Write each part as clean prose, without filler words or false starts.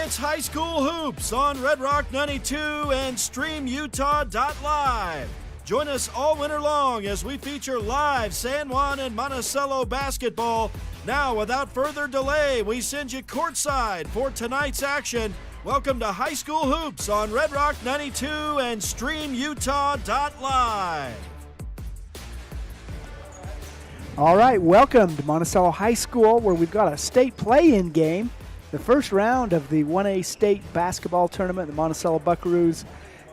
It's High School Hoops on Red Rock 92 and StreamUtah.live. Join us all winter long as we feature live San Juan and Monticello basketball. Now, without further delay, we send you courtside for tonight's action. Welcome to High School Hoops on Red Rock 92 and StreamUtah.live. All right, welcome to Monticello High School, where we've got a state play-in game. The first round of the 1A state basketball tournament, the Monticello Buckaroos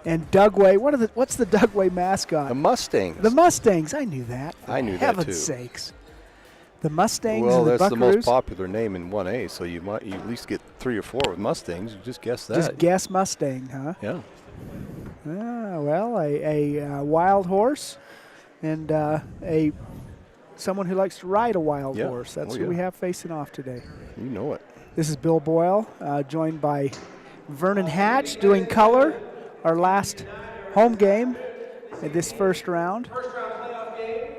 and Dugway. What's the Dugway mascot? The Mustangs. The Mustangs. I knew that. I knew that too. Heaven's sakes. The Mustangs well, and the that's Buckaroos. the most popular name in 1A, so you at least get 3 or 4 with Mustangs. You just guess that. Just guess Mustang, huh? Yeah. Well, a wild horse and someone who likes to ride a wild horse. That's who we have facing off today. You know it. This is Bill Boyle, joined by Vernon Hatch doing color, our last home game in this first round. First round playoff game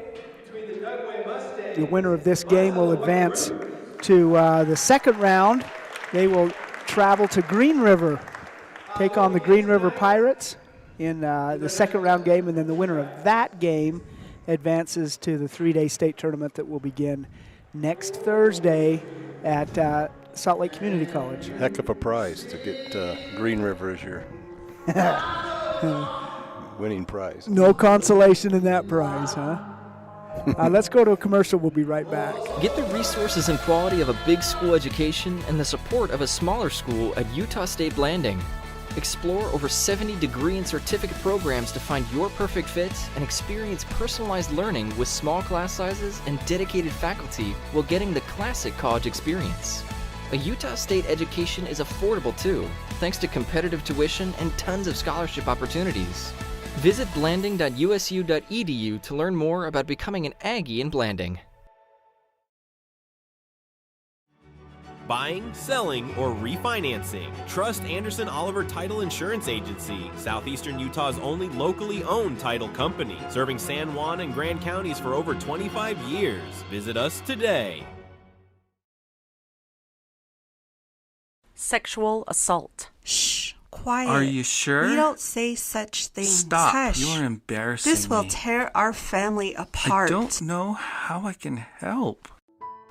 between the Dugway Mustangs. The winner of this game will advance to the second round. They will travel to Green River, take on the Green River Pirates in the second round game, and then the winner of that game advances to the 3-day state tournament that will begin next Thursday at Salt Lake Community College. Heck of a prize to get Green River as your winning prize. No consolation in that prize, huh? Let's go to a commercial. We'll be right back. Get the resources and quality of a big school education and the support of a smaller school at Utah State Blanding. Explore over 70 degree and certificate programs to find your perfect fit and experience personalized learning with small class sizes and dedicated faculty while getting the classic college experience. A Utah State education is affordable too, thanks to competitive tuition and tons of scholarship opportunities. Visit blanding.usu.edu to learn more about becoming an Aggie in Blanding. Buying, selling, or refinancing. Trust Anderson Oliver Title Insurance Agency, Southeastern Utah's only locally owned title company, serving San Juan and Grand counties for over 25 years. Visit us today. Sexual assault. Shh, quiet. Are you sure? We don't say such things. Stop, Hush. you're embarrassing This will me. tear our family apart. I don't know how I can help.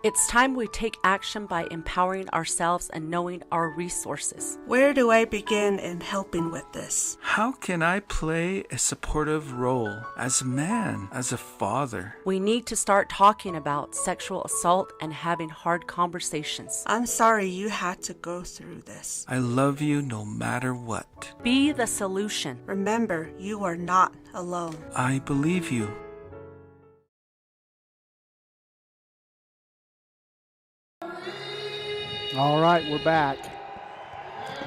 It's time we take action by empowering ourselves and knowing our resources. Where do I begin in helping with this? How can I play a supportive role as a man, as a father? We need to start talking about sexual assault and having hard conversations. I'm sorry you had to go through this. I love you no matter what. Be the solution. Remember, you are not alone. I believe you. All right, we're back.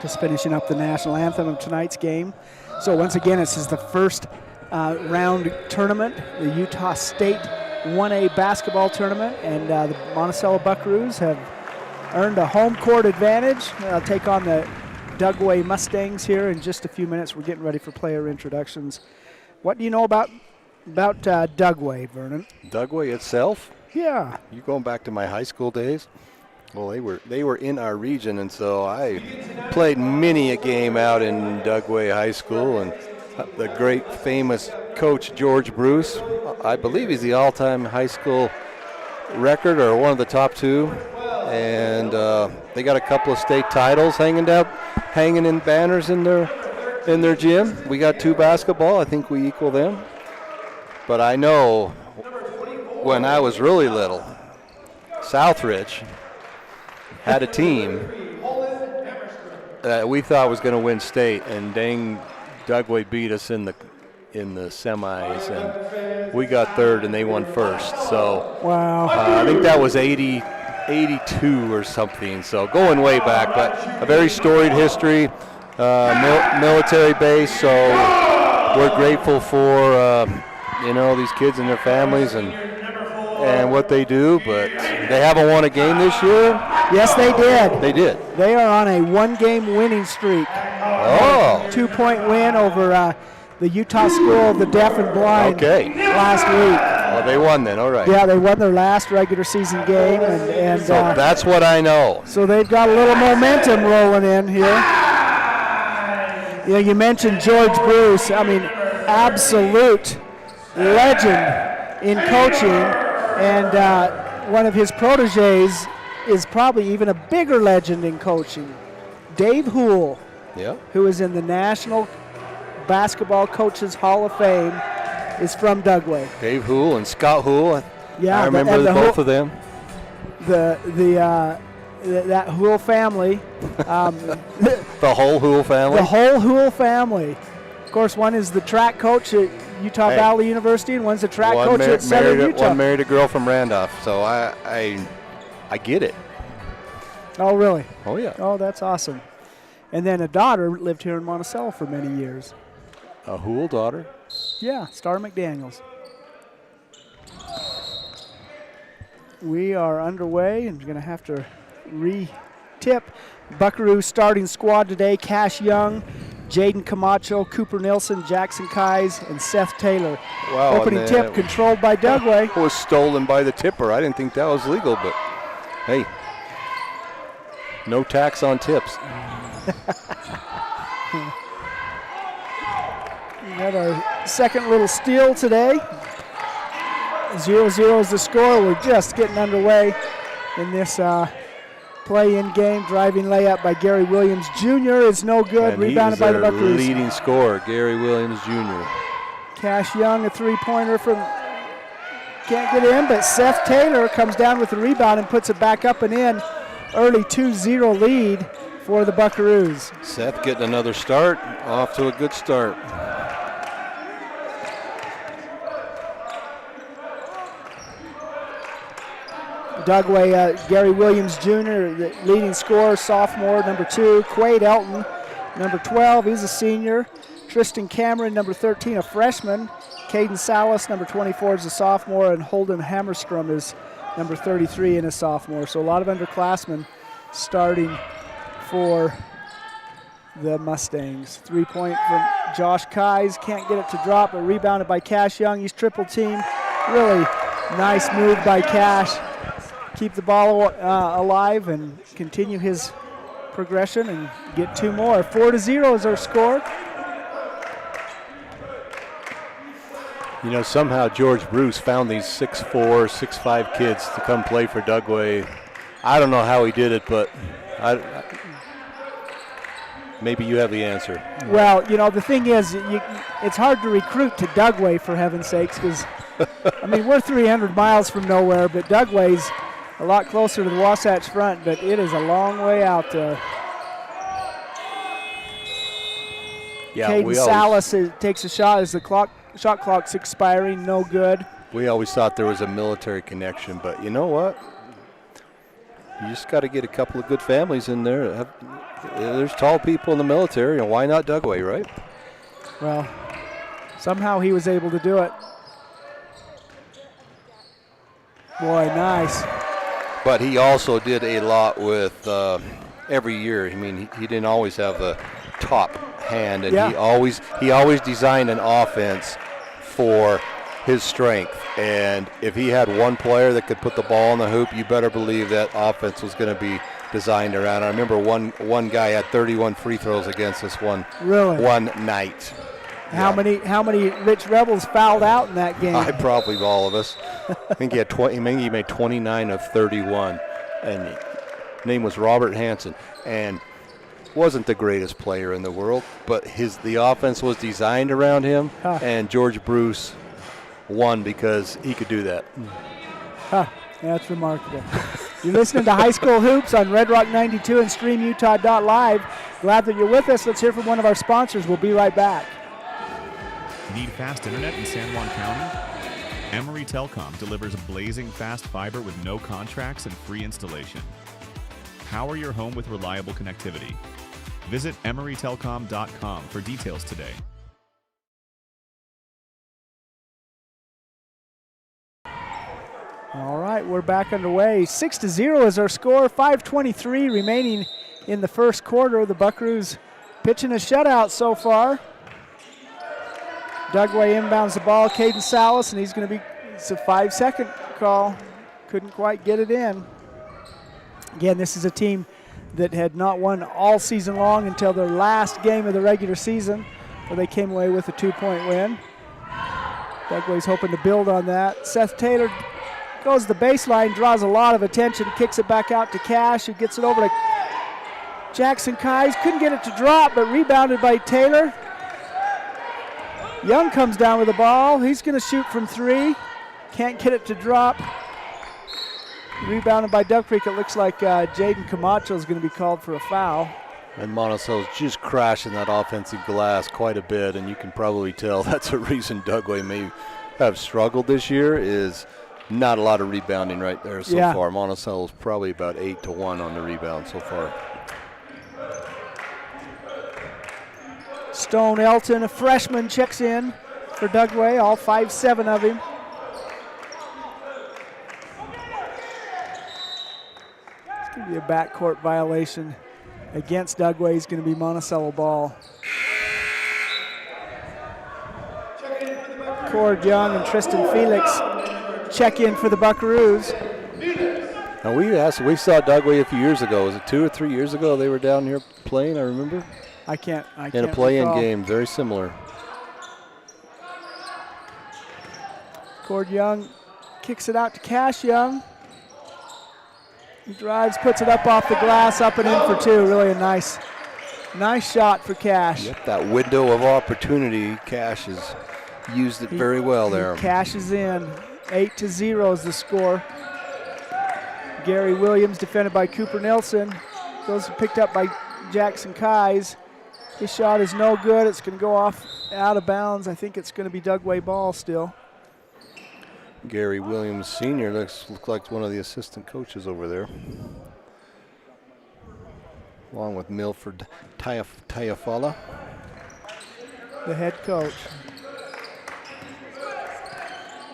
Just finishing up the national anthem of tonight's game. So once again, this is the first round tournament, the Utah State 1A basketball tournament, and the Monticello Buckaroos have earned a home court advantage. They'll take on the Dugway Mustangs here in just a few minutes. We're getting ready for player introductions. What do you know about Dugway, Vernon? Dugway itself? Yeah. You going back to my high school days? Well, they were in our region, and so I played many a game out in Dugway High School, and the great famous coach George Bruce, I believe he's the all-time high school record or one of the top 2, and they got a couple of state titles hanging in banners in their gym. We got 2 basketball. I think we equal them. But I know when I was really little, Southridge had a team that we thought was going to win state, and dang, Dugway beat us in the semis, and we got third, and they won first. So wow, I think that was 82 or something. So going way back, but a very storied history, military base. So we're grateful for these kids and their families and what they do, but they haven't won a game this year. Yes, they did. They did. They are on a 1-game winning streak. Oh. 2-point win over the Utah School of the Deaf and Blind last week. Well, they won then. All right. Yeah, they won their last regular season game, and So that's what I know. so they've got a little momentum rolling in here. Yeah, you mentioned George Bruce. I mean, absolute legend in coaching, and one of his proteges is probably even a bigger legend in coaching. Dave Houle, Yeah. who is in the National Basketball Coaches Hall of Fame, is from Dugway. Dave Houle and Scott Houle. Yeah, I remember both of them. That Houle family. The whole Houle family. The whole Houle family. Of course, one is the track coach at Utah Valley University, and one's the track coach at Southern Utah. One married a girl from Randolph, so I get it. Oh, really? Oh, yeah. Oh, that's awesome. And then a daughter lived here in Monticello for many years. A Houle daughter. Yeah, Star McDaniels. We are underway and going to have to re-tip. Buckaroo starting squad today: Cash Young, Jaden Camacho, Cooper Nilsson, Jackson Kais, and Seth Taylor. Wow, opening tip controlled by Dugway. Was stolen by the tipper. I didn't think that was legal, but hey, no tax on tips. We had our second little steal today. 0-0 is the score. We're just getting underway in this play-in game. Driving layup by Gary Williams Jr. is no good. And Rebounded by the Buckaroos. Leading scorer, Gary Williams Jr. Cash Young, a three-pointer from can't get in, but Seth Taylor comes down with the rebound and puts it back up and in. Early 2-0 lead for the Buckaroos. Seth getting another start, off to a good start. Dugway, Gary Williams Jr., the leading scorer, sophomore, number 2. Quade Elton, number 12, he's a senior. Tristan Cameron, number 13, a freshman. Caden Salas, number 24, is a sophomore, and Holden Hammerstrom is number 33 and a sophomore. So a lot of underclassmen starting for the Mustangs. 3-point from Josh Kais, can't get it to drop, but rebounded by Cash Young. He's triple teamed. Really nice move by Cash. Keep the ball alive and continue his progression and get 2 more. 4-0 is our score. You know, somehow George Bruce found these 6'4", 6'5" kids to come play for Dugway. I don't know how he did it, but maybe you have the answer. Well, you know, the thing is, it's hard to recruit to Dugway, for heaven's sakes, because, I mean, we're 300 miles from nowhere, but Dugway's a lot closer to the Wasatch Front, but it is a long way out there. Yeah, Caden Salas takes a shot as the shot clock's expiring, no good. We always thought there was a military connection, but you know what? You just got to get a couple of good families in there. There's tall people in the military, and why not Dugway, right? Well, somehow he was able to do it. Boy, nice. But he also did a lot with every year. I mean, he didn't always have the top hand, and he always designed an offense for his strength. And if he had one player that could put the ball in the hoop, you better believe that offense was going to be designed around. I remember one guy had 31 free throws against us one night. How many Rich Rebels fouled out in that game? Probably all of us. I think he had he made 29 of 31, and his name was Robert Hansen, and wasn't the greatest player in the world, but the offense was designed around him, and George Bruce won because he could do that. That's remarkable. You're listening to High School Hoops on Red Rock 92 and StreamUtah.live. Glad that you're with us. Let's hear from one of our sponsors. We'll be right back. Need fast internet in San Juan County? Emory Telecom delivers blazing fast fiber with no contracts and free installation. Power your home with reliable connectivity. Visit emorytelecom.com for details today. All right, we're back underway. 6-0 is our score. 5:23 remaining in the first quarter. The Buckaroos pitching a shutout so far. Dugway inbounds the ball. Caden Salas, and he's going to be It's a 5-second call. Couldn't quite get it in. Again, this is a team that had not won all season long until their last game of the regular season, where they came away with a 2-point win. Dugway's hoping to build on that. Seth Taylor goes to the baseline, draws a lot of attention, kicks it back out to Cash, who gets it over to Jackson Kais. Couldn't get it to drop, but rebounded by Taylor. Young comes down with the ball. He's going to shoot from 3. Can't get it to drop. Rebounded by Duck Creek. It looks like Jaden Camacho is going to be called for a foul. And Monticello's just crashing that offensive glass quite a bit, and you can probably tell that's a reason Dugway may have struggled this year, is not a lot of rebounding right there so far. Monticello's probably about 8-1 on the rebound so far. Stone Elton, a freshman, checks in for Dugway, all 5'7" of him. It's going to be a backcourt violation against Dugway. He's going to be Monticello ball. Cord Young and Tristan Felix check in for the Buckaroos. Now we saw Dugway a few years ago. Was it 2 or 3 years ago they were down here playing, I remember? I can't in a play-in recall. game, very similar. Cord Young kicks it out to Cash Young. He drives, puts it up off the glass, up and in for 2. Really a nice shot for Cash. Yep, that window of opportunity, Cash has used it very well there. Cash is in. 8-0 is the score. Gary Williams defended by Cooper Nelson. Goes picked up by Jackson Kais. His shot is no good. It's going to go off out of bounds. I think it's going to be Dugway ball still. Gary Williams Sr. looks like one of the assistant coaches over there, along with Milford Tayafala, the head coach.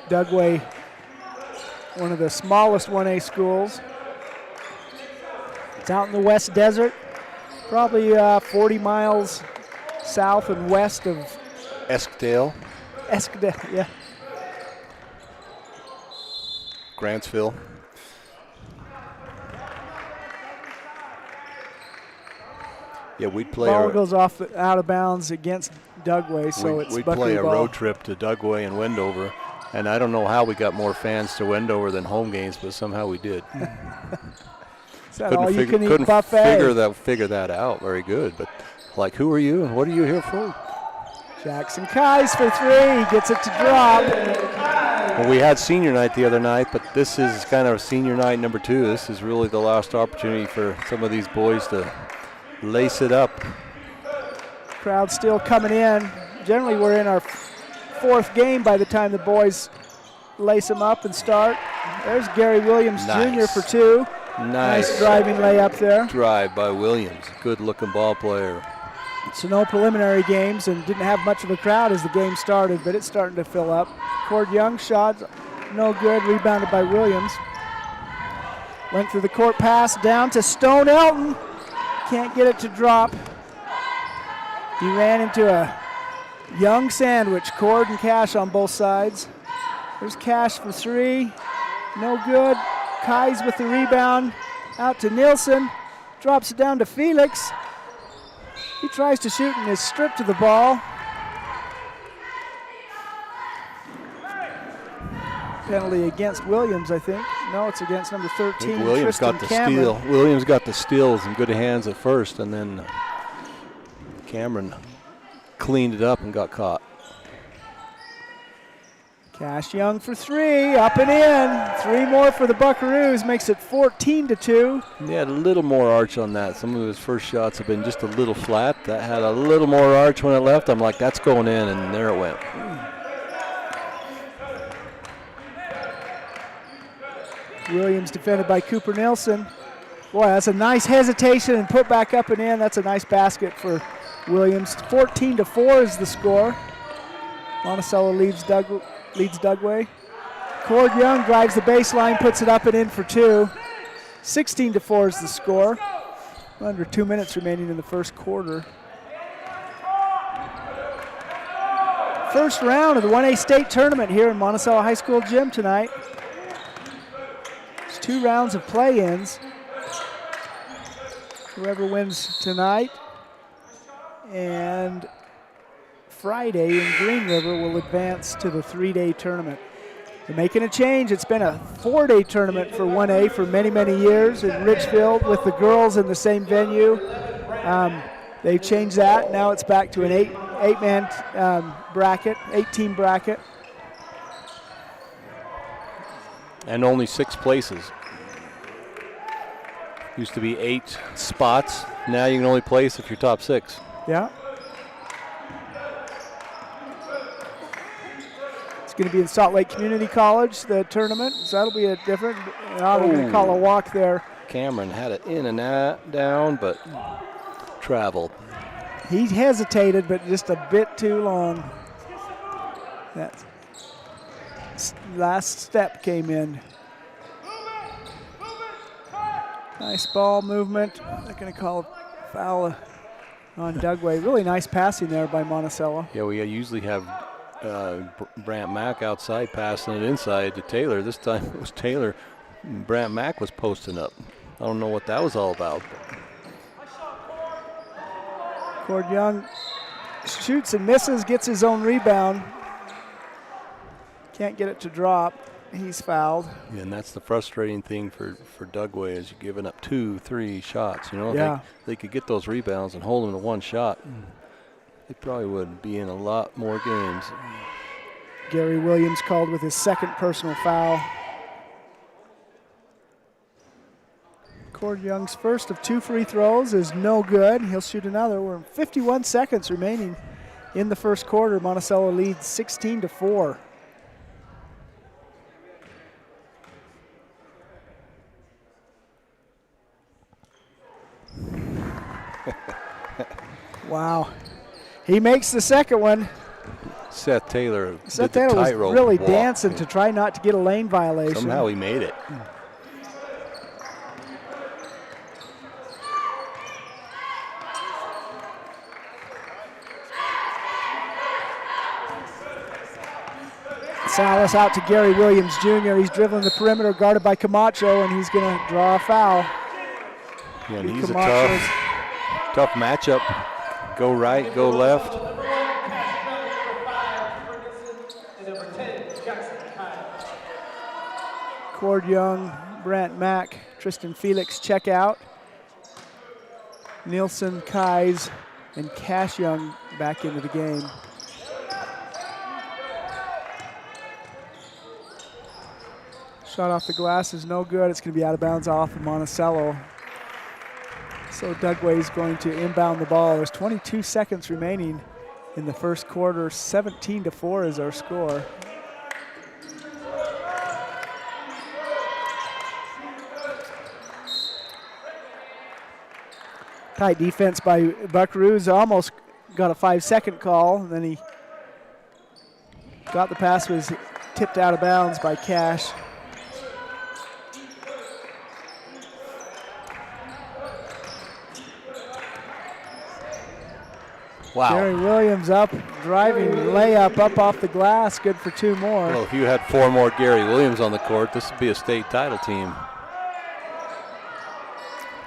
Dugway, one of the smallest 1A schools. It's out in the West Desert, probably 40 miles south and west of Eskdale, yeah. Grantsville. Yeah, we'd play. Ball goes off out of bounds against Dugway, so it's we'd Buckaroo play a ball. road trip to Dugway and Wendover, and I don't know how we got more fans to Wendover than home games, but somehow we did. Is that all you can eat buffet? Figure that out very good, but like, who are you and what are you here for? Jackson Kais for 3, he gets it to drop. Well, we had senior night the other night, but this is kind of senior night number 2. This is really the last opportunity for some of these boys to lace it up. Crowd still coming in. Generally, we're in our 4th game by the time the boys lace them up and start. There's Gary Williams Jr. for 2. Nice driving layup there. Drive by Williams. Good looking ball player. So no preliminary games, and didn't have much of a crowd as the game started, but it's starting to fill up. Cord Young shot, no good, rebounded by Williams. Length of the court pass down to Stone Elton. Can't get it to drop. He ran into a Young sandwich, Cord and Cash on both sides. There's Cash for 3, no good. Kais with the rebound, out to Nielsen, drops it down to Felix. He tries to shoot and is stripped of the ball. Penalty against Williams, I think. No, it's against number 13, Williams Tristan got the Cameron. steal. Williams got the steals in good hands at first, and then Cameron cleaned it up and got caught. Cash Young for 3, up and in. 3 more for the Buckaroos, makes it 14-2. He had a little more arch on that. Some of his first shots have been just a little flat. That had a little more arch when it left. I'm like, that's going in, and there it went. Williams defended by Cooper Nelson. Boy, that's a nice hesitation and put back up and in. That's a nice basket for Williams. 14-4 is the score. Monticello leads Dugway. Cord Young drives the baseline, puts it up and in for 2. 16-4 is the score. Under 2 minutes remaining in the first quarter. first round of the 1A state tournament here in Monticello High School gym tonight. It's 2 rounds of play-ins. Whoever wins tonight and Friday in Green River will advance to the 3-day tournament. They're making a change. It's been a 4-day tournament for 1A for many, many years in Richfield with the girls in the same venue. They've changed that. Now it's back to an eight-man bracket, 8-team bracket. And only 6 places. Used to be 8 spots. Now you can only place if you're top 6. Yeah. It's going to be in Salt Lake Community College, the tournament. So that'll be a different. They're going to call a walk there. Cameron had it in and out, down, but traveled. He hesitated, but just a bit too long. That last step came in. Nice ball movement. They're going to call a foul on Dugway. Really nice passing there by Monticello. Yeah, we usually have Brant Mack outside passing it inside to Taylor. This time it was Taylor. Brant Mack was posting up. I don't know what that was all about. Cord Young shoots and misses, gets his own rebound. Can't get it to drop. He's fouled. Yeah, and that's the frustrating thing for Dugway is you're giving up 2-3 shots. You know, yeah. They could get those rebounds and hold them to 1 shot. They probably would be in a lot more games. Gary Williams called with his 2nd personal foul. Cord Young's first of 2 free throws is no good. He'll shoot another. We're 51 seconds remaining in the first quarter. Monticello leads 16-4. Wow. He makes the second one. Seth Taylor Was tightrope really walk. dancing to try not to get a lane violation. Somehow he made it. Salas out to Gary Williams Jr. He's dribbling the perimeter, guarded by Camacho, and he's going to draw a foul. Yeah, and he's a tough matchup. Go right, go left. Cord Young, Brant Mack, Tristan Felix check out. Nielsen, Kais, and Cash Young back into the game. Shot off the glass is no good. It's going to be out of bounds off of Monticello. So Dugway is going to inbound the ball. There's 22 seconds remaining in the first quarter. 17-4 is our score. Tight defense by Buckaroo's. Almost got a 5-second call. And then he got the pass, was tipped out of bounds by Cash. Wow. Gary Williams up, driving layup up off the glass, good for 2 more. Well, if you had 4 more Gary Williams on the court, this would be a state title team.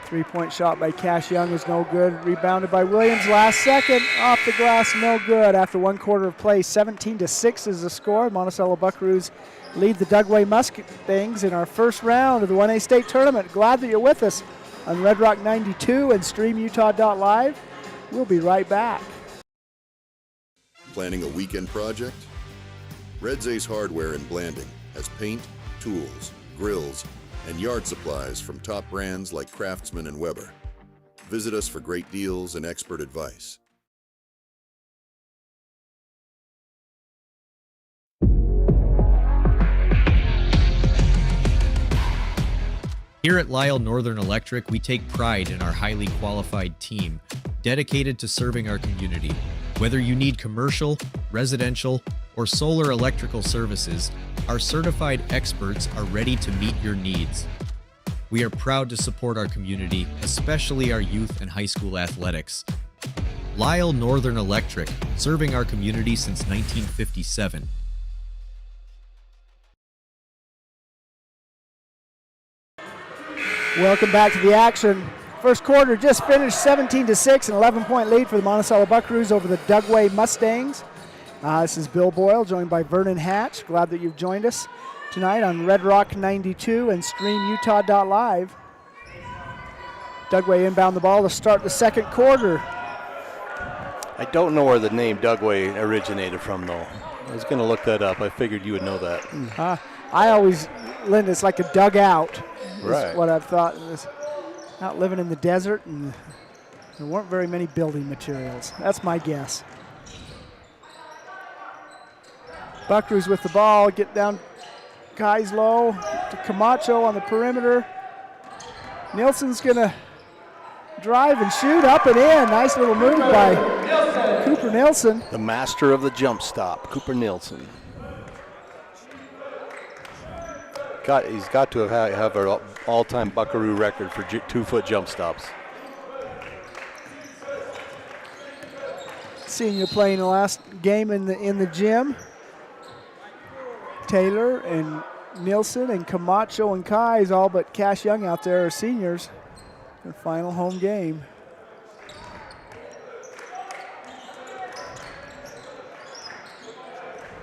3-point shot by Cash Young is no good. Rebounded by Williams last second, off the glass, no good. After 1 quarter of play, 17-6 is the score. Monticello Buckaroos lead the Dugway Mustangs in our first round of the 1A state tournament. Glad that you're with us on Red Rock 92 and StreamUtah.live. We'll be right back. Planning a weekend project? Red's Ace Hardware in Blanding has paint, tools, grills, and yard supplies from top brands like Craftsman and Weber. Visit us for great deals and expert advice. Here at Lyle Northern Electric, we take pride in our highly qualified team, dedicated to serving our community. Whether you need commercial, residential, or solar electrical services, our certified experts are ready to meet your needs. We are proud to support our community, especially our youth and high school athletics. Lyle Northern Electric, serving our community since 1957. Welcome back to the action. First quarter just finished 17-6, an 11-point lead for the Monticello Buckaroos over the Dugway Mustangs. This is Bill Boyle, joined by Vernon Hatch. Glad that you've joined us tonight on Red Rock 92 and StreamUtah.live. Dugway inbound the ball to start the second quarter. I don't know where the name Dugway originated from, though. I was going to look that up. I figured you would know that. I always, Linda, it's like a dugout. Right. Is what I've thought. It was out living in the desert, and there weren't very many building materials. That's my guess. Buckaroos with the ball, get down Kai's low to Camacho on the perimeter. Nielsen's going to drive and shoot up and in. Nice little move by Cooper Nielsen. The master of the jump stop, Cooper Nielsen. He's got to have an all-time Buckaroo record for 2-foot jump stops. Senior playing the last game in the gym. Taylor and Nielsen and Camacho and Kai's, all but Cash Young out there, are seniors. Their final home game.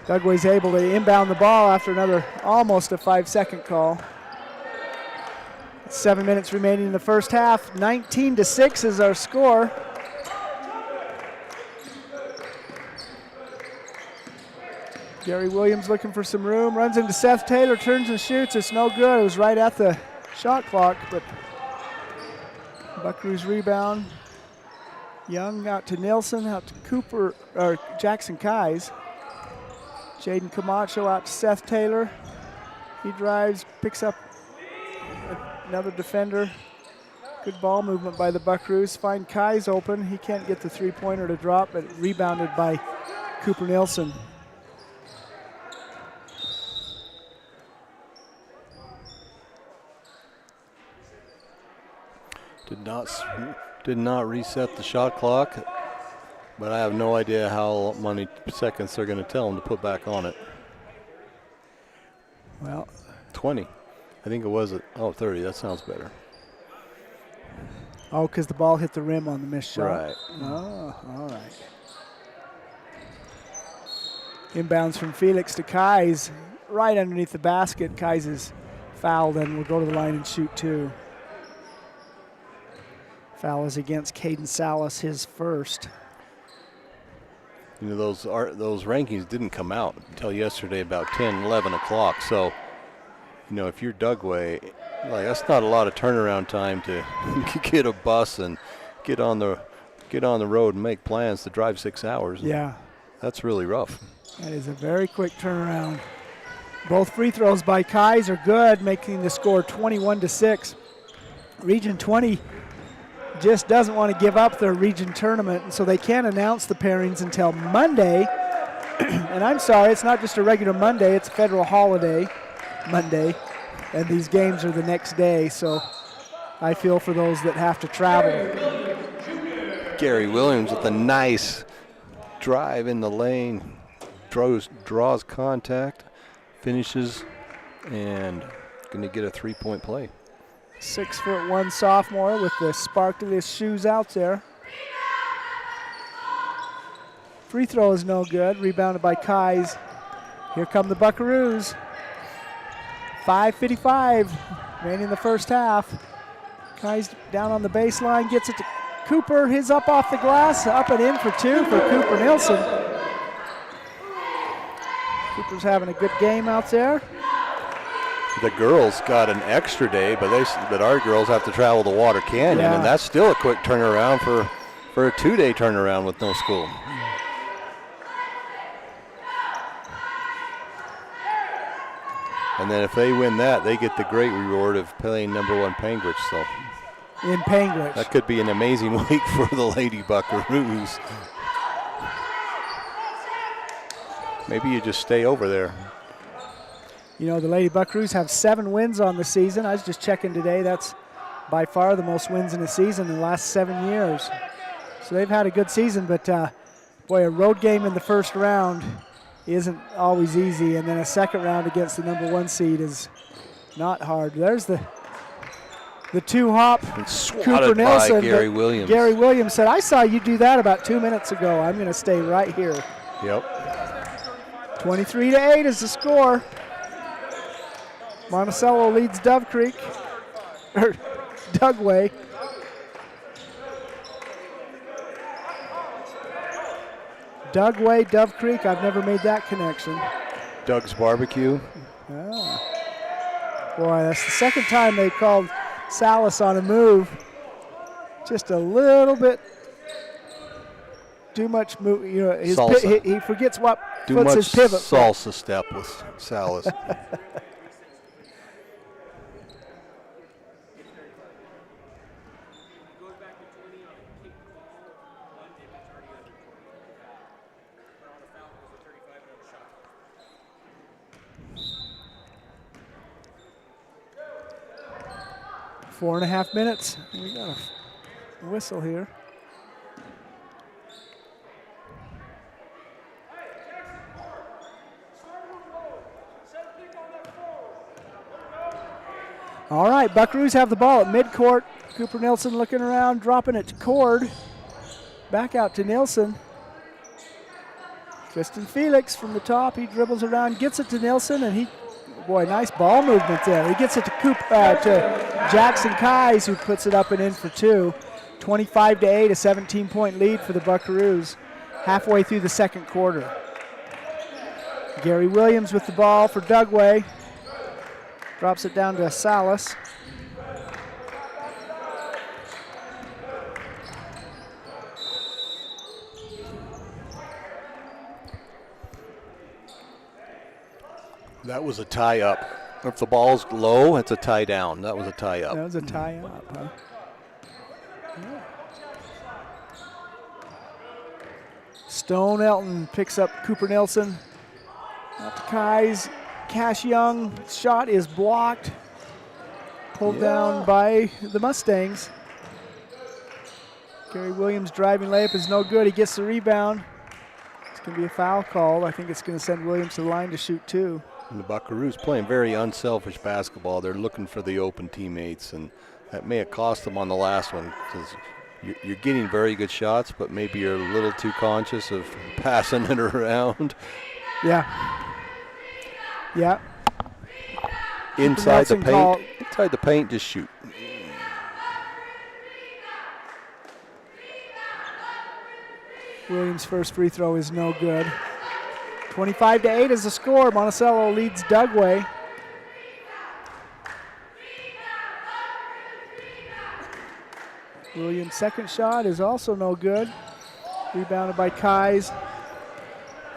Dugway's able to inbound the ball after another almost a 5-second call. 7 minutes remaining in the first half. 19-6 is our score. Gary Williams looking for some room, runs into Seth Taylor, turns and shoots. It's no good. It was right at the shot clock, but Buckaroos rebound. Young out to Nielsen, out to Cooper, or Jackson Kais. Jaden Camacho out to Seth Taylor. He drives, picks up another defender. Good ball movement by the Buckaroos. Find Kais open. He can't get the three-pointer to drop, but rebounded by Cooper Nielsen. Did not reset the shot clock, but I have no idea how many seconds they're going to tell him to put back on it. Well, 20. I think it was 30. That sounds better. Oh, because the ball hit the rim on the missed shot. Right. Oh, all right. Inbounds from Felix to Kais, right underneath the basket. Kais is fouled and will go to the line and shoot two. Foul is against Caden Salas, his first. You know, those rankings didn't come out until yesterday about 10, 11 o'clock. So, you know, if you're Dugway, like, that's not a lot of turnaround time to get a bus and get on the road and make plans to drive 6 hours. Yeah. That's really rough. That is a very quick turnaround. Both free throws by Kais are good, making the score 21-6. Region 20 just doesn't want to give up their region tournament, and so they can't announce the pairings until Monday. And I'm sorry, it's not just a regular Monday, it's a federal holiday Monday, and these games are the next day, so I feel for those that have to travel. Gary Williams with a nice drive in the lane, draws contact, finishes, and going to get a three-point play. 6'1" sophomore with the sparkliest shoes out there. Free throw is no good. Rebounded by Kais. Here come the Buckaroos. 5:55 remaining in the first half. Kais down on the baseline, gets it to Cooper. He's up off the glass, up and in for two for Cooper Nielsen. Cooper's having a good game out there. The girls got an extra day, but our girls have to travel to Water Canyon, and that's still a quick turnaround for a 2-day turnaround with no school. And then if they win that, they get the great reward of playing #1 Panguitch. So in Panguitch, that could be an amazing week for the Lady Buckaroos. Maybe you just stay over there. You know, the Lady Buckaroos have 7 wins on the season. I was just checking today. That's by far the most wins in a season in the last 7 years. So they've had a good season, but boy, a road game in the first round isn't always easy, and then a second round against the number 1 seed is not hard. There's the two-hop Cooper Nelson. By Gary Williams. Gary Williams said, I saw you do that about 2 minutes ago. I'm going to stay right here. Yep. 23-8 is the score. Monticello leads Dove Creek, or Dugway. Dugway, Dove Creek, I've never made that connection. Doug's Barbecue. Ah. Boy, that's the second time they called Salas on a move. Just a little bit too much move. You know, he forgets what puts his pivot. Salsa step with Salas. 4.5 minutes. We got a whistle here. All right, Buckaroos have the ball at midcourt. Cooper Nelson looking around, dropping it to Cord. Back out to Nilsson. Tristan Felix from the top. He dribbles around, gets it to Nilsson, and boy, nice ball movement there. He gets it to Jackson Kais, who puts it up and in for 2. 25-8, a 17-point lead for the Buckaroos halfway through the second quarter. Gary Williams with the ball for Dugway. Drops it down to Salas. That was a tie up. If the ball's low, it's a tie down. That was a tie up. That was a tie up, huh? Yeah. Stone Elton picks up Cooper Nelson. Out to Kais. Cash Young shot is blocked. Pulled down by the Mustangs. Gary Williams driving layup is no good. He gets the rebound. It's going to be a foul call. I think it's going to send Williams to the line to shoot 2. And the Buckaroos playing very unselfish basketball. They're looking for the open teammates, and that may have cost them on the last one because you're getting very good shots, but maybe you're a little too conscious of passing it around. Yeah. Yeah. Inside the paint, just shoot. Williams' first free throw is no good. 25-8 is the score. Monticello leads Dugway. Williams' second shot is also no good. Rebounded by Kais.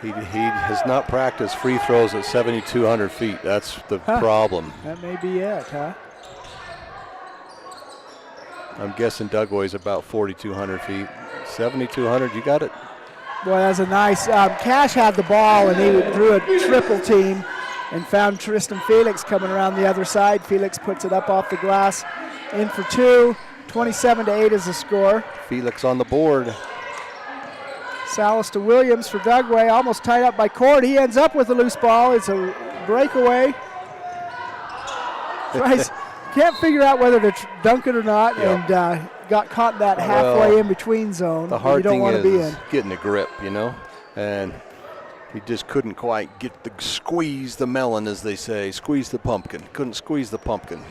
He has not practiced free throws at 7,200 feet. That's the problem. That may be it, huh? I'm guessing Dugway's about 4,200 feet. 7,200, you got it? Boy, that's a nice. Cash had the ball, and he drew a triple team and found Tristan Felix coming around the other side. Felix puts it up off the glass, in for 2. 27-8 is the score. Felix on the board. Salas to Williams for Dugway, almost tied up by Cord. He ends up with a loose ball. It's a breakaway. Can't figure out whether to dunk it or not, and got caught in that halfway in between zone. The hard you don't thing want to be in. is getting a grip, you know, and he just couldn't quite squeeze the melon, as they say, squeeze the pumpkin. Couldn't squeeze the pumpkin.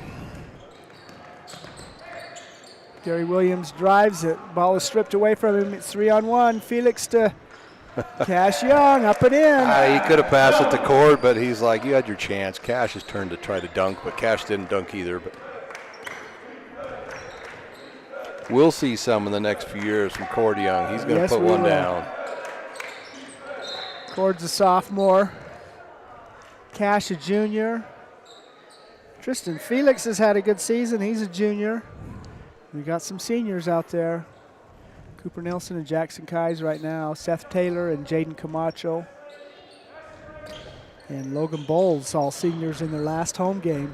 Gary Williams drives it. Ball is stripped away from him. It's 3-on-1. Felix to Cash Young, up and in. He could have passed it to Cord, but he's like, you had your chance. Cash's turn to try to dunk, but Cash didn't dunk either. But we'll see some in the next few years from Cord Young. He's going to put one down. Cord's a sophomore. Cash a junior. Tristan Felix has had a good season. He's a junior. We got some seniors out there. Cooper Nelson and Jackson Kais right now. Seth Taylor and Jaden Camacho. And Logan Bowles, all seniors in their last home game.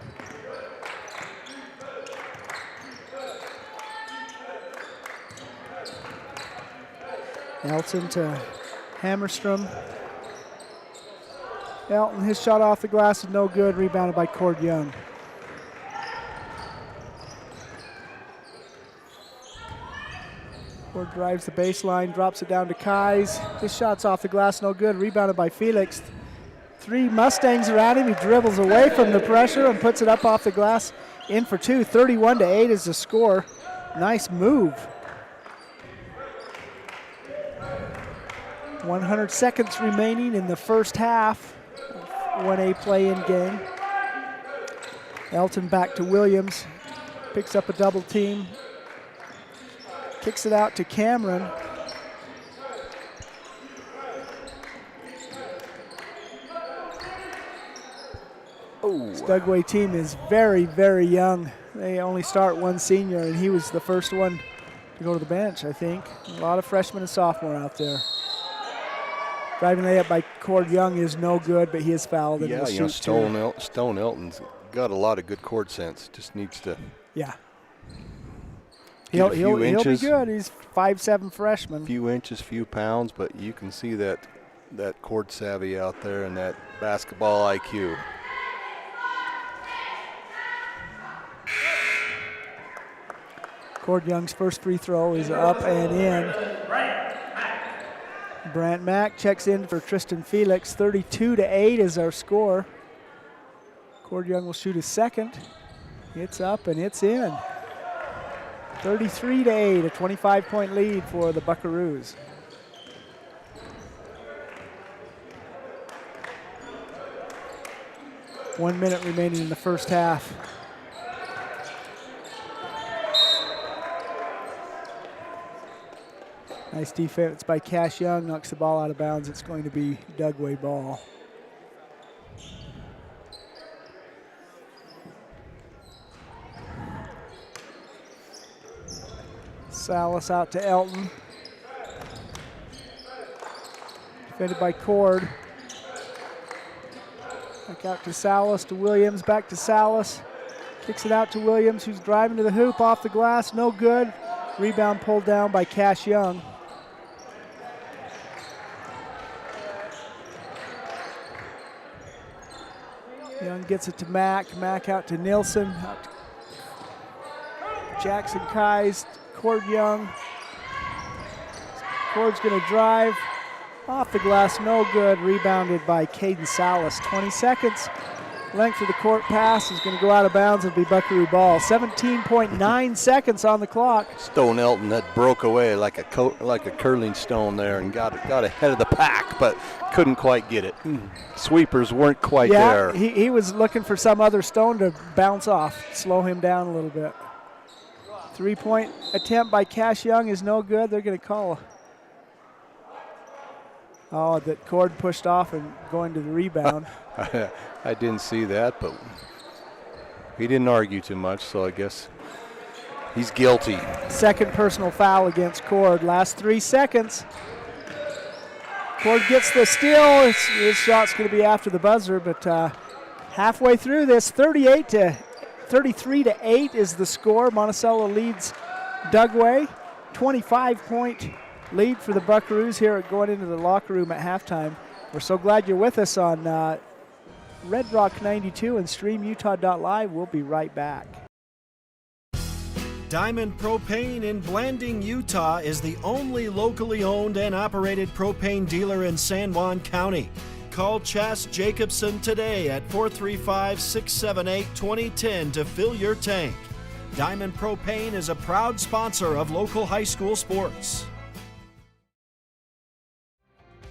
Elton to Hammerstrom. Elton, his shot off the glass is no good, rebounded by Cord Young. Cord drives the baseline, drops it down to Kais. His shot's off the glass, no good, rebounded by Felix. 3 Mustangs are at him. He dribbles away from the pressure and puts it up off the glass, in for 2. 31-8 is the score. Nice move. 100 seconds remaining in the first half. 1A play-in game. Elton back to Williams. Picks up a double team. Kicks it out to Cameron. This Dugway team is very, very young. They only start 1 senior, and he was the first one to go to the bench, I think. A lot of freshmen and sophomore out there. Driving layup by Cord Young is no good, but he is fouled. Yeah, you know, Stone Elton's got a lot of good court sense. Just needs to. Yeah. He'll be good. He's 5'7" freshman. Few inches, few pounds, but you can see that court savvy out there and that basketball IQ. Cord Young's first free throw is up and in. Brant Mack checks in for Tristan Felix. 32-8 is our score. Cord Young will shoot his second. It's up and it's in. 33-8, a 25-point lead for the Buckaroos. One minute remaining in the first half. Nice defense by Cash Young, knocks the ball out of bounds. It's going to be Dugway ball. Salas out to Elton. Defended by Cord. Back out to Salas, to Williams, back to Salas. Kicks it out to Williams, who's driving to the hoop, off the glass, no good. Rebound pulled down by Cash Young. Young gets it to Mack. Mack out to Nilsson. Out to Jackson Kais. Cord Young. Cord's going to drive. Off the glass, no good. Rebounded by Caden Salas. 20 seconds. Length of the court pass is going to go out of bounds and be Buckaroo ball. 17.9 seconds on the clock. Stone Elton that broke away like a curling stone there and got ahead of the pack, but couldn't quite get it. Sweepers weren't quite there. Yeah, he was looking for some other stone to bounce off, slow him down a little bit. 3-point attempt by Cash Young is no good. They're going to call. Oh, that Cord pushed off and going to the rebound. I didn't see that, but he didn't argue too much, so I guess he's guilty. Second personal foul against Cord. Last 3 seconds. Cord gets the steal. His shot's going to be after the buzzer, but halfway through this, 33-8 is the score. Monticello leads Dugway. 25-point lead for the Buckaroos here going into the locker room at halftime. We're so glad you're with us on Red Rock 92 and StreamUtah.live. We'll be right back. Diamond Propane in Blanding, Utah is the only locally owned and operated propane dealer in San Juan County. Call Chas Jacobson today at 435-678-2010 to fill your tank. Diamond Propane is a proud sponsor of local high school sports.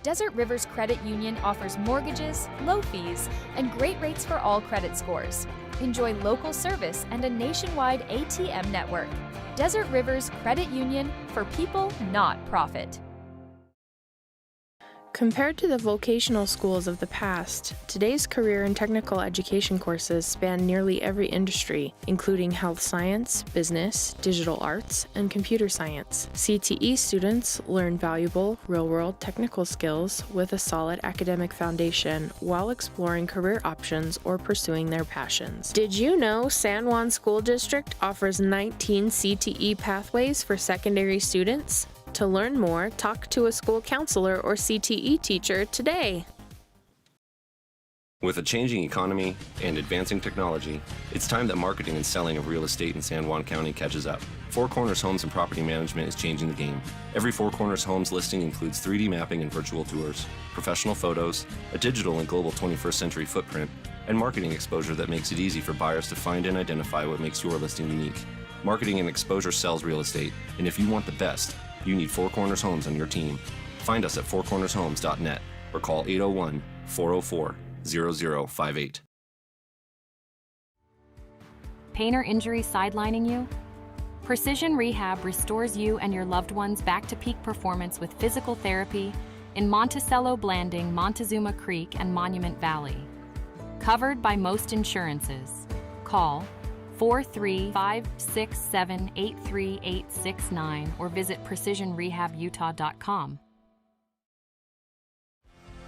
Desert Rivers Credit Union offers mortgages, low fees, and great rates for all credit scores. Enjoy local service and a nationwide ATM network. Desert Rivers Credit Union, for people, not profit. Compared to the vocational schools of the past, today's career and technical education courses span nearly every industry, including health science, business, digital arts, and computer science. CTE students learn valuable, real-world technical skills with a solid academic foundation while exploring career options or pursuing their passions. Did you know San Juan School District offers 19 CTE pathways for secondary students? To learn more, talk to a school counselor or CTE teacher today. With a changing economy and advancing technology, it's time that marketing and selling of real estate in San Juan County catches up. Four Corners Homes and Property Management is changing the game. Every Four Corners Homes listing includes 3D mapping and virtual tours, professional photos, a digital and global 21st century footprint, and marketing exposure that makes it easy for buyers to find and identify what makes your listing unique. Marketing and exposure sells real estate, and if you want the best, you need Four Corners Homes on your team. Find us at fourcornershomes.net or call 801-404-0058. Pain or injury sidelining you? Precision Rehab restores you and your loved ones back to peak performance with physical therapy in Monticello, Blanding, Montezuma Creek, and Monument Valley. Covered by most insurances. Call 435-678-3869 or visit precisionrehabutah.com.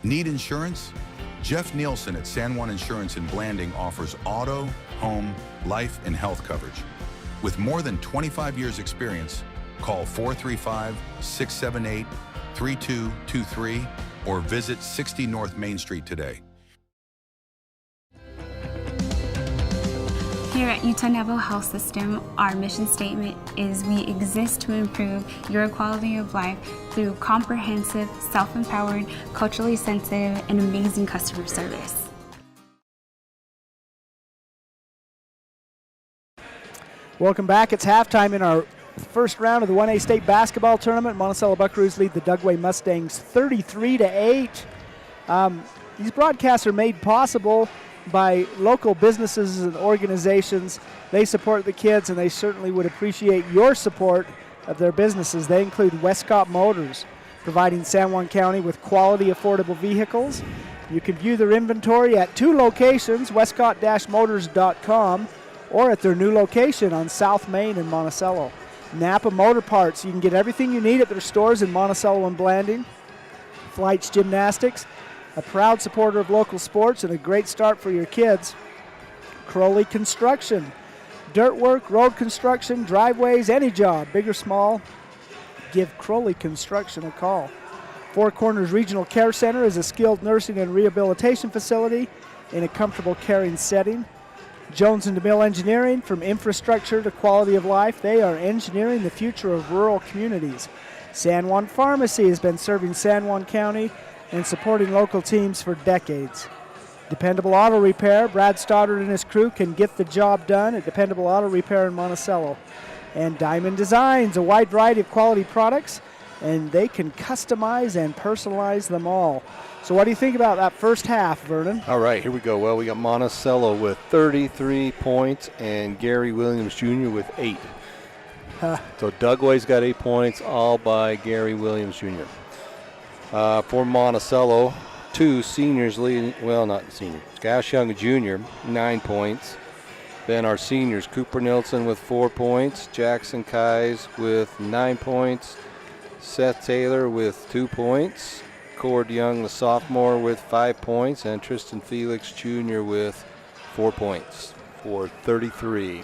Need insurance? Jeff Nielsen at San Juan Insurance in Blanding offers auto, home, life, and health coverage. With more than 25 years experience, call 435-678-3223 or visit 60 North Main Street today. Here at Utah Naval Health System, our mission statement is we exist to improve your quality of life through comprehensive, self-empowered, culturally sensitive, and amazing customer service. Welcome back. It's halftime in our first round of the 1A state basketball tournament. Monticello Buckaroos lead the Dugway Mustangs 33-8. These broadcasts are made possible by local businesses and organizations. They support the kids, and they certainly would appreciate your support of their businesses. They include Westcott Motors, providing San Juan County with quality, affordable vehicles. You can view their inventory at two locations, westcott-motors.com, or at their new location on South Main in Monticello. Napa Motor Parts, you can get everything you need at their stores in Monticello and Blanding. Flights Gymnastics, a proud supporter of local sports and a great start for your kids. Crowley Construction, dirt work, road construction, driveways, any job, big or small, give Crowley Construction a call. Four Corners Regional Care Center is a skilled nursing and rehabilitation facility in a comfortable caring setting. Jones and DeMille Engineering, from infrastructure to quality of life, they are engineering the future of rural communities. San Juan Pharmacy has been serving San Juan County and supporting local teams for decades. Dependable Auto Repair, Brad Stoddard and his crew can get the job done at Dependable Auto Repair in Monticello. And Diamond Designs, a wide variety of quality products, and they can customize and personalize them all. So what do you think about that first half, Vernon? All right, here we go. Well, we got Monticello with 33 points and Gary Williams Jr. with 8. So Dugway's got 8 points, all by Gary Williams Jr. For Monticello, two seniors leading, well, not the senior, Gash Young Jr., 9 points. Then our seniors, Cooper Nilsson with 4 points, Jackson Kais with 9 points, Seth Taylor with 2 points, Cord Young, the sophomore, with 5 points, and Tristan Felix Jr. with 4 points for 33.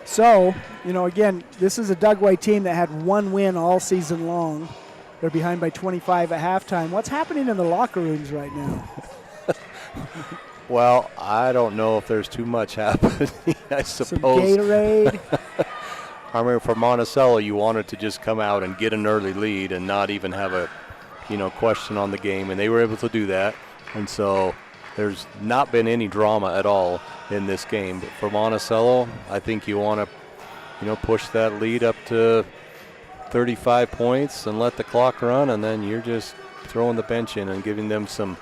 So, again, this is a Dugway team that had one win all season long. They're behind by 25 at halftime. What's happening in the locker rooms right now? Well, I don't know if there's too much happening, I suppose. Some Gatorade. I mean, for Monticello, you wanted to just come out and get an early lead and not even have a, question on the game, and they were able to do that. And so there's not been any drama at all in this game. But for Monticello, I think you want to, push that lead up to 35 points and let the clock run, and then you're just throwing the bench in and giving them some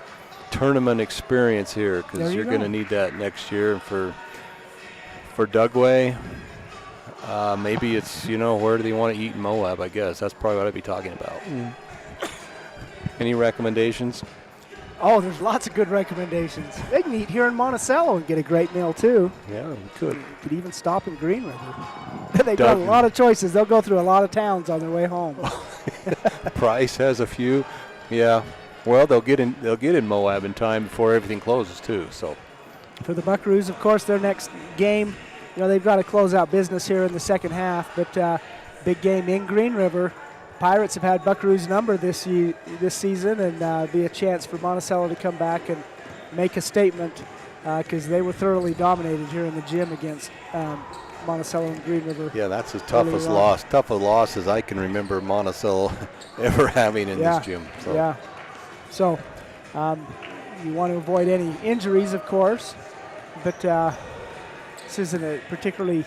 tournament experience here, because you're going to need that next year. For Dugway, maybe it's, where do they want to eat in Moab, I guess. That's probably what I'd be talking about. Any recommendations? Oh, there's lots of good recommendations. They can eat here in Monticello and get a great meal, too. Yeah, we could. Could even stop in Green River. They've got a lot of choices. They'll go through a lot of towns on their way home. Price has a few. Yeah. Well, they'll get in Moab in time before everything closes, too. So for the Buckaroos, of course, their next game, they've got to close out business here in the second half. But big game in Green River Pirates have had Buckaroo's number this season, and be a chance for Monticello to come back and make a statement because they were thoroughly dominated here in the gym against Monticello and Green River. Yeah, that's the toughest loss. Toughest losses I can remember Monticello ever having in this gym. So. Yeah. So you want to avoid any injuries, of course, but this isn't a particularly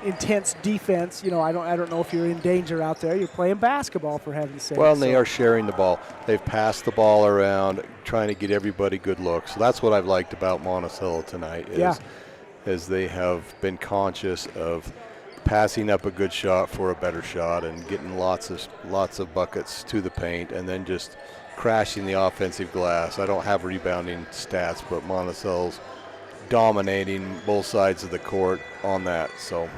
intense defense. You know, I don't know if you're in danger out there. You're playing basketball, for heaven's sake. Well, and they are sharing the ball. They've passed the ball around, trying to get everybody good looks. So that's what I've liked about Monticello tonight is they have been conscious of passing up a good shot for a better shot and getting lots of buckets to the paint and then just crashing the offensive glass. I don't have rebounding stats, but Monticello's dominating both sides of the court on that. So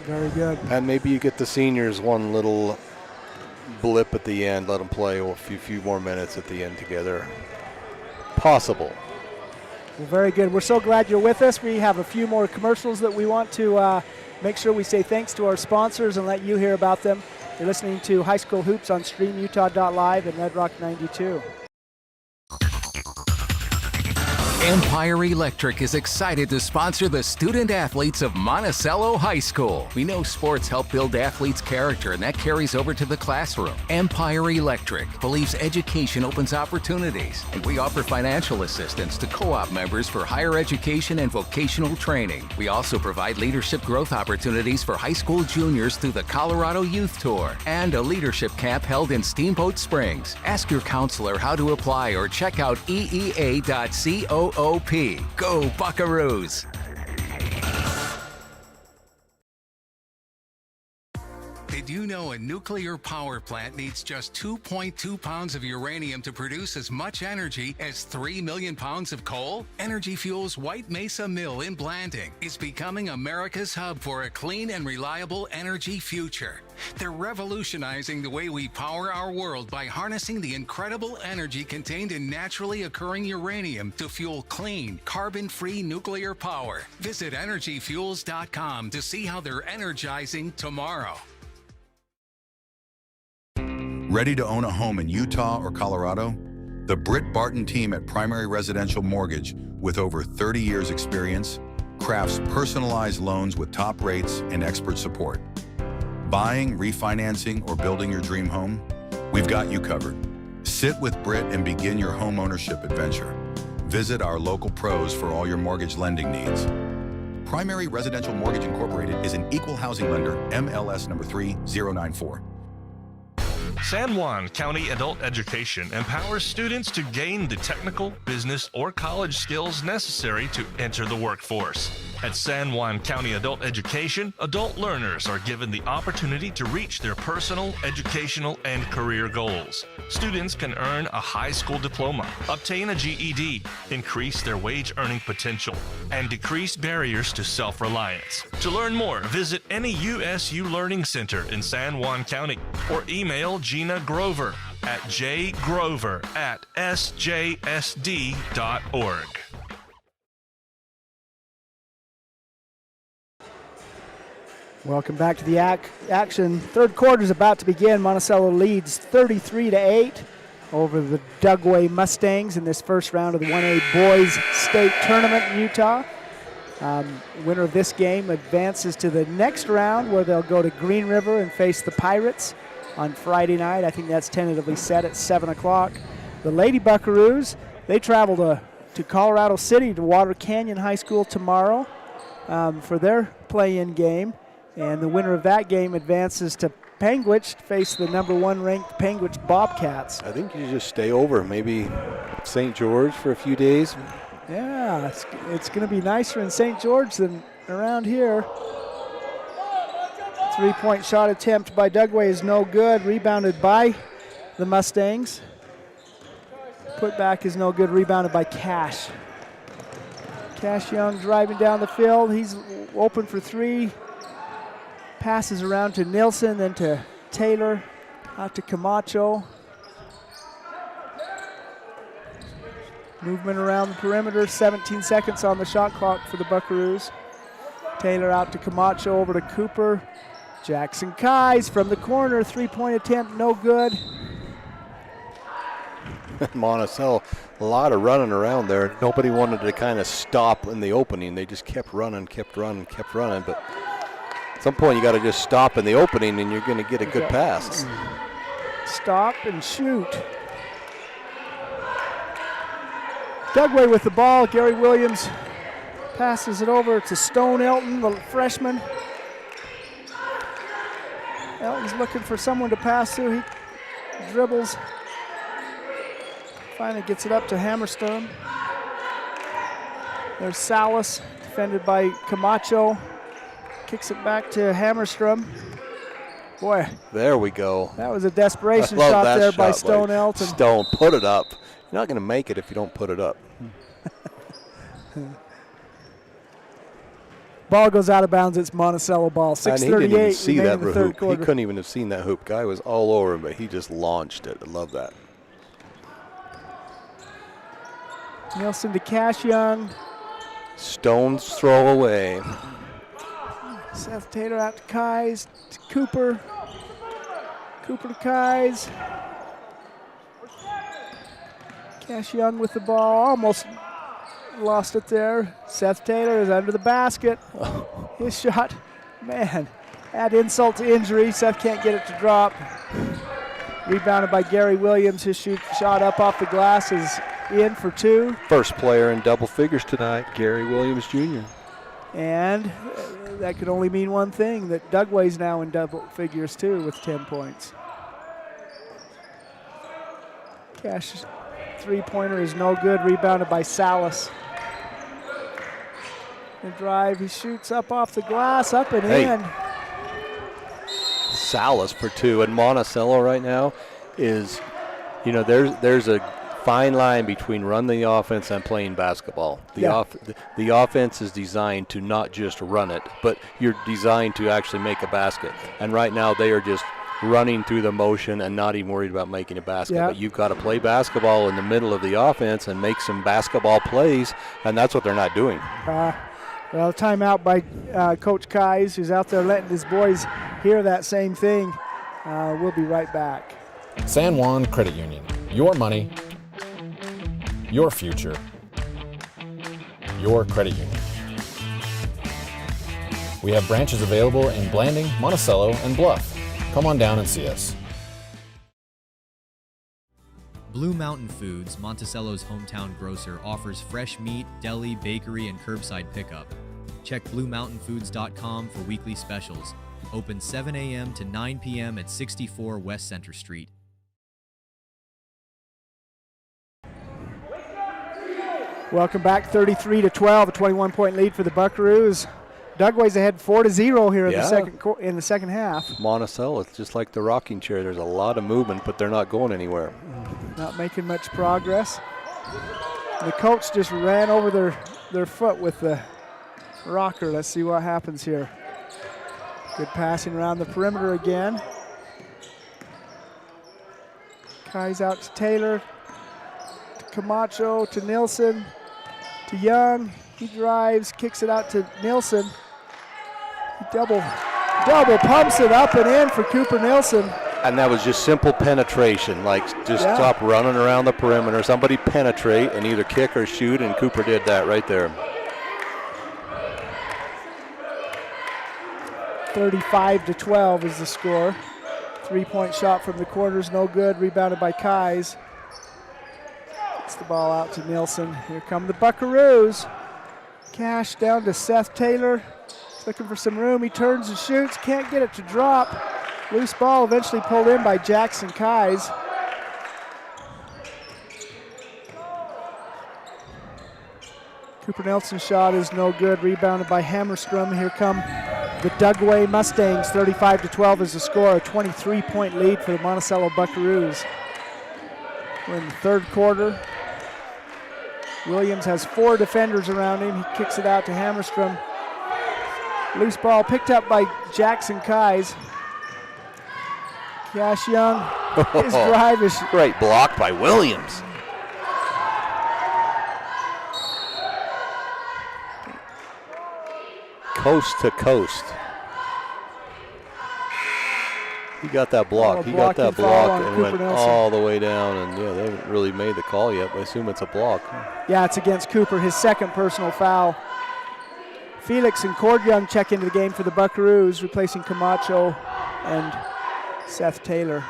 very good. And maybe you get the seniors one little blip at the end, let them play a few more minutes at the end together. Possible. Well, very good. We're so glad you're with us. We have a few more commercials that we want to make sure we say thanks to our sponsors and let you hear about them. You're listening to High School Hoops on StreamUtah.live and Red Rock 92. Empire Electric is excited to sponsor the student athletes of Monticello High School. We know sports help build athletes' character, and that carries over to the classroom. Empire Electric believes education opens opportunities, and we offer financial assistance to co-op members for higher education and vocational training. We also provide leadership growth opportunities for high school juniors through the Colorado Youth Tour and a leadership camp held in Steamboat Springs. Ask your counselor how to apply or check out eea.co. Go Buckaroos! Did you know a nuclear power plant needs just 2.2 pounds of uranium to produce as much energy as 3 million pounds of coal? Energy Fuels' White Mesa Mill in Blanding is becoming America's hub for a clean and reliable energy future. They're revolutionizing the way we power our world by harnessing the incredible energy contained in naturally occurring uranium to fuel clean, carbon-free nuclear power. Visit energyfuels.com to see how they're energizing tomorrow. Ready to own a home in Utah or Colorado? The Britt Barton team at Primary Residential Mortgage, with over 30 years experience, crafts personalized loans with top rates and expert support. Buying, refinancing, or building your dream home? We've got you covered. Sit with Britt and begin your home ownership adventure. Visit our local pros for all your mortgage lending needs. Primary Residential Mortgage Incorporated is an equal housing lender, MLS number 3094. San Juan County Adult Education empowers students to gain the technical, business, or college skills necessary to enter the workforce. At San Juan County Adult Education, adult learners are given the opportunity to reach their personal, educational, and career goals. Students can earn a high school diploma, obtain a GED, increase their wage earning potential, and decrease barriers to self-reliance. To learn more, visit any USU Learning Center in San Juan County or email Gina Grover at jgrover@sjsd.org. Welcome back to the action. Third quarter is about to begin. Monticello leads 33-8 over the Dugway Mustangs in this first round of the 1A Boys State Tournament in Utah. Winner of this game advances to the next round where they'll go to Green River and face the Pirates on Friday night. I think that's tentatively set at 7 o'clock. The Lady Buckaroos, they travel to Colorado City to Water Canyon High School tomorrow for their play-in game. And the winner of that game advances to Panguitch to face the number 1 ranked Panguitch Bobcats. I think you just stay over, maybe St. George for a few days. Yeah, it's going to be nicer in St. George than around here. 3-point shot attempt by Dugway is no good. Rebounded by the Mustangs. Putback is no good. Rebounded by Cash. Cash Young driving down the field. He's open for 3. Passes around to Nilsson, then to Taylor, out to Camacho. Movement around the perimeter, 17 seconds on the shot clock for the Buckaroos. Taylor out to Camacho, over to Cooper. Jackson Kais from the corner, three-point attempt, no good. Monticello, a lot of running around there. Nobody wanted to kind of stop in the opening. They just kept running. But at some point, you got to just stop in the opening, and you're going to get a good pass. Stop and shoot. Dugway with the ball. Gary Williams passes it over to Stone Elton, the freshman. Elton's looking for someone to pass to. He dribbles. Finally gets it up to Hammerstrom. There's Salas, defended by Camacho. Kicks it back to Hammerstrom. Boy. There we go. That was a desperation shot there by Stone Elton. Stone, put it up. You're not going to make it if you don't put it up. Ball goes out of bounds. It's Monticello ball. 6:38 he didn't even see that in the third hoop. quarter. He couldn't even have seen that hoop. Guy was all over him, but he just launched it. I love that. Nielsen to Cash Young. Stone's throw away. Seth Taylor out to Kais, to Cooper. Cooper to Kais. Cash Young with the ball, almost lost it there. Seth Taylor is under the basket. His shot, man, add insult to injury. Seth can't get it to drop. Rebounded by Gary Williams. His shot up off the glass is in for two. First player in double figures tonight, Gary Williams Jr. And that could only mean one thing, that Dugway's now in double figures too with 10 points. Cash three-pointer is no good, rebounded by Salas. The drive, he shoots up off the glass, up and in. Salas for two, and Monticello right now is, there's a fine line between running the offense and playing basketball. The offense is designed to not just run it, but you're designed to actually make a basket. And right now they are just running through the motion and not even worried about making a basket. But you've got to play basketball in the middle of the offense and make some basketball plays, and that's what they're not doing. Well, timeout by Coach Kais, who's out there letting his boys hear that same thing. We'll be right back. San Juan Credit Union. Your money, your future, your credit union. We have branches available in Blanding, Monticello, and Bluff. Come on down and see us. Blue Mountain Foods, Monticello's hometown grocer, offers fresh meat, deli, bakery, and curbside pickup. Check BlueMountainFoods.com for weekly specials. Open 7 a.m. to 9 p.m. at 64 West Center Street. Welcome back, 33-12, a 21-point lead for the Buckaroos. Dugway's ahead 4-0 here in the second half. Monticello, it's just like the rocking chair. There's a lot of movement, but they're not going anywhere. Not making much progress. The coach just ran over their foot with the rocker. Let's see what happens here. Good passing around the perimeter again. Kai's out to Taylor, to Camacho, to Nielsen, to Young. He drives, kicks it out to Nielsen. He double pumps it up and in for Cooper Nielsen. And that was just simple penetration, like just stop running around the perimeter. Somebody penetrate and either kick or shoot, and Cooper did that right there. 35-12 is the score. Three-point shot from the corners, no good. Rebounded by Kais. Gets the ball out to Nielsen. Here come the Buckaroos. Cash down to Seth Taylor. He's looking for some room. He turns and shoots. Can't get it to drop. Loose ball eventually pulled in by Jackson Kais. Cooper Nelson's shot is no good. Rebounded by Hammerstrom. Here come the Dugway Mustangs. 35-12 is the score. A 23-point lead for the Monticello Buckaroos. We're in the third quarter. Williams has 4 defenders around him. He kicks it out to Hammerstrom. Loose ball picked up by Jackson Kais. Cash Young, his drive is... Great block by Williams. coast to coast. He got that block. He got that block and went all the way down. And, yeah, they haven't really made the call yet, but I assume it's a block. Yeah, it's against Cooper, his second personal foul. Felix and Cordyoung check into the game for the Buckaroos, replacing Camacho and Seth Taylor.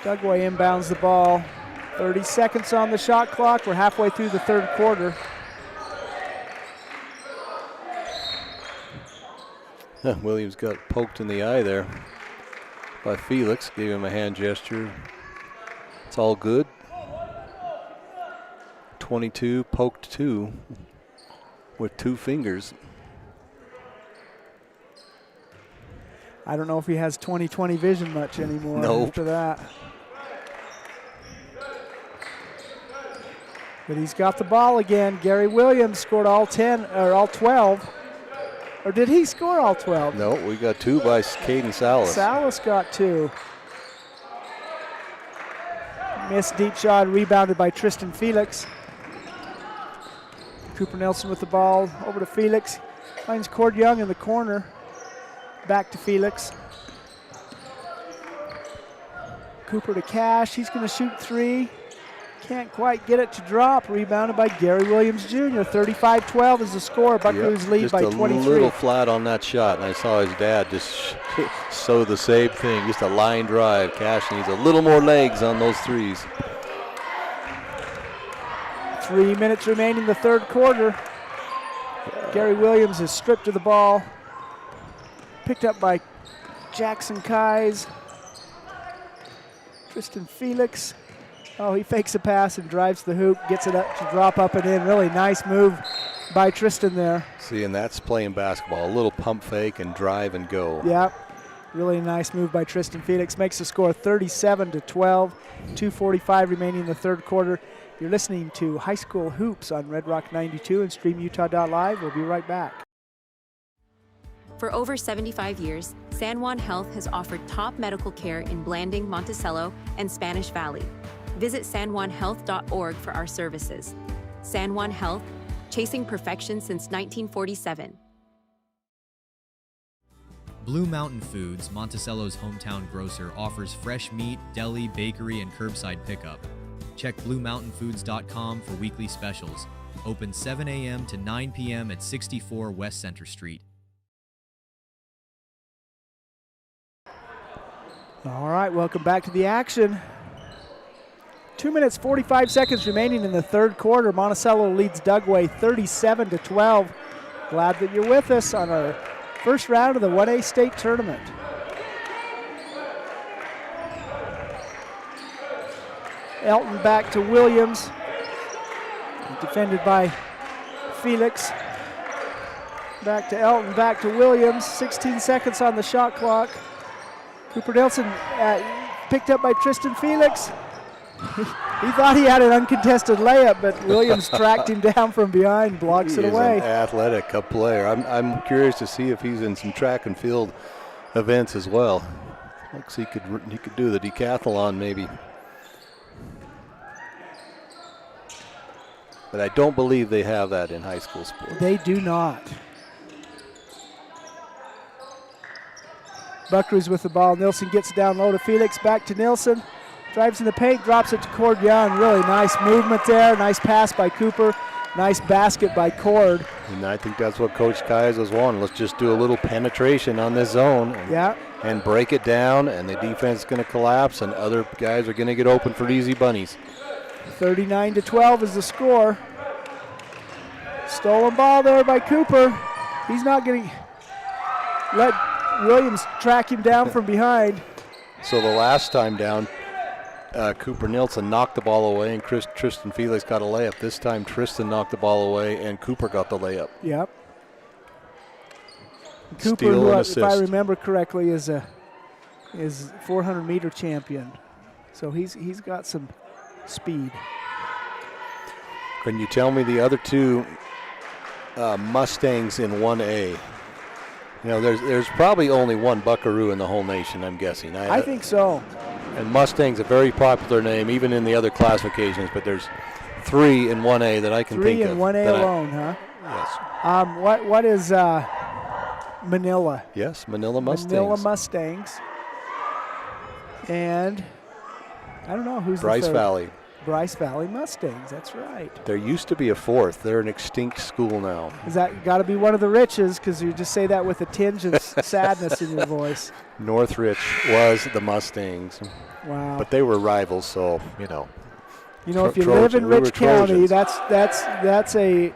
Dugway inbounds the ball. 30 seconds on the shot clock. We're halfway through the third quarter. Williams got poked in the eye there by Felix. Gave him a hand gesture. It's all good. 22 poked 2 with 2 fingers. I don't know if he has 20/20 vision much anymore after that. But he's got the ball again. Gary Williams scored all 10 or all 12. Or did he score all 12? No, we got 2 by Caden Salas. Salas got 2. Missed deep shot, rebounded by Tristan Felix. Cooper Nelson with the ball, over to Felix. Finds Cordyoung in the corner. Back to Felix. Cooper to Cash, he's gonna shoot 3. Can't quite get it to drop. Rebounded by Gary Williams Jr. 35-12 is the score. Buckaroos lead by 23. Just a little flat on that shot, and I saw his dad just show the same thing. Just a line drive. Cash needs a little more legs on those threes. 3 minutes remaining in the third quarter. Gary Williams is stripped of the ball. Picked up by Jackson Kais. Tristan Felix. Oh, he fakes a pass and drives the hoop, gets it up to drop up and in. Really nice move by Tristan there. See, and that's playing basketball. A little pump fake and drive and go. Yeah, really nice move by Tristan Felix. Makes the score 37-12. 2:45 remaining in the third quarter. You're listening to High School Hoops on Red Rock 92 and StreamUtah.live. We'll be right back. For over 75 years, San Juan Health has offered top medical care in Blanding, Monticello, and Spanish Valley. Visit sanjuanhealth.org for our services. San Juan Health, chasing perfection since 1947. Blue Mountain Foods, Monticello's hometown grocer, offers fresh meat, deli, bakery, and curbside pickup. Check BlueMountainFoods.com for weekly specials. Open 7 a.m. to 9 p.m. at 64 West Center Street. All right, welcome back to the action. 2 minutes, 45 seconds remaining in the third quarter. Monticello leads Dugway 37-12. Glad that you're with us on our first round of the 1A state tournament. Elton back to Williams. Defended by Felix. Back to Elton, back to Williams. 16 seconds on the shot clock. Cooper Nelson picked up by Tristan Felix. He thought he had an uncontested layup, but Williams tracked him down from behind, blocks it away. He's an athletic player. I'm curious to see if he's in some track and field events as well. Looks he could do the decathlon maybe. But I don't believe they have that in high school sports. They do not. Buckaroos with the ball. Nilsson gets down low to Felix, back to Nilsson. Drives in the paint, drops it to Cordyoung. Really nice movement there. Nice pass by Cooper. Nice basket by Cord. And I think that's what Coach Kais was wanting. Let's just do a little penetration on this zone and break it down, and the defense is going to collapse, and other guys are going to get open for easy bunnies. 39-12 is the score. Stolen ball there by Cooper. He's not going to let Williams track him down from behind. So the last time down, Cooper Nilsson knocked the ball away, and Tristan Felix got a layup. This time Tristan knocked the ball away, and Cooper got the layup. Yep. Cooper, who, if I remember correctly, is 400-meter champion. So he's got some speed. Can you tell me the other two Mustangs in 1A? You know, there's probably only one Buckaroo in the whole nation, I'm guessing. I think so. And Mustang's a very popular name, even in the other classifications, but there's 3 in 1A that I can think of. 3 in 1A alone, huh? Yes. What is Manila? Yes, Manila Mustangs. Manila Mustangs. And I don't know who's Bryce the third. Valley. Bryce Valley Mustangs, that's right. There used to be a 4th. They're an extinct school now. Is that got to be one of the Riches, because you just say that with a tinge of sadness in your voice. Northridge was the Mustangs. Wow. But they were rivals, so, you know. You know, if you live in Rich County, that's a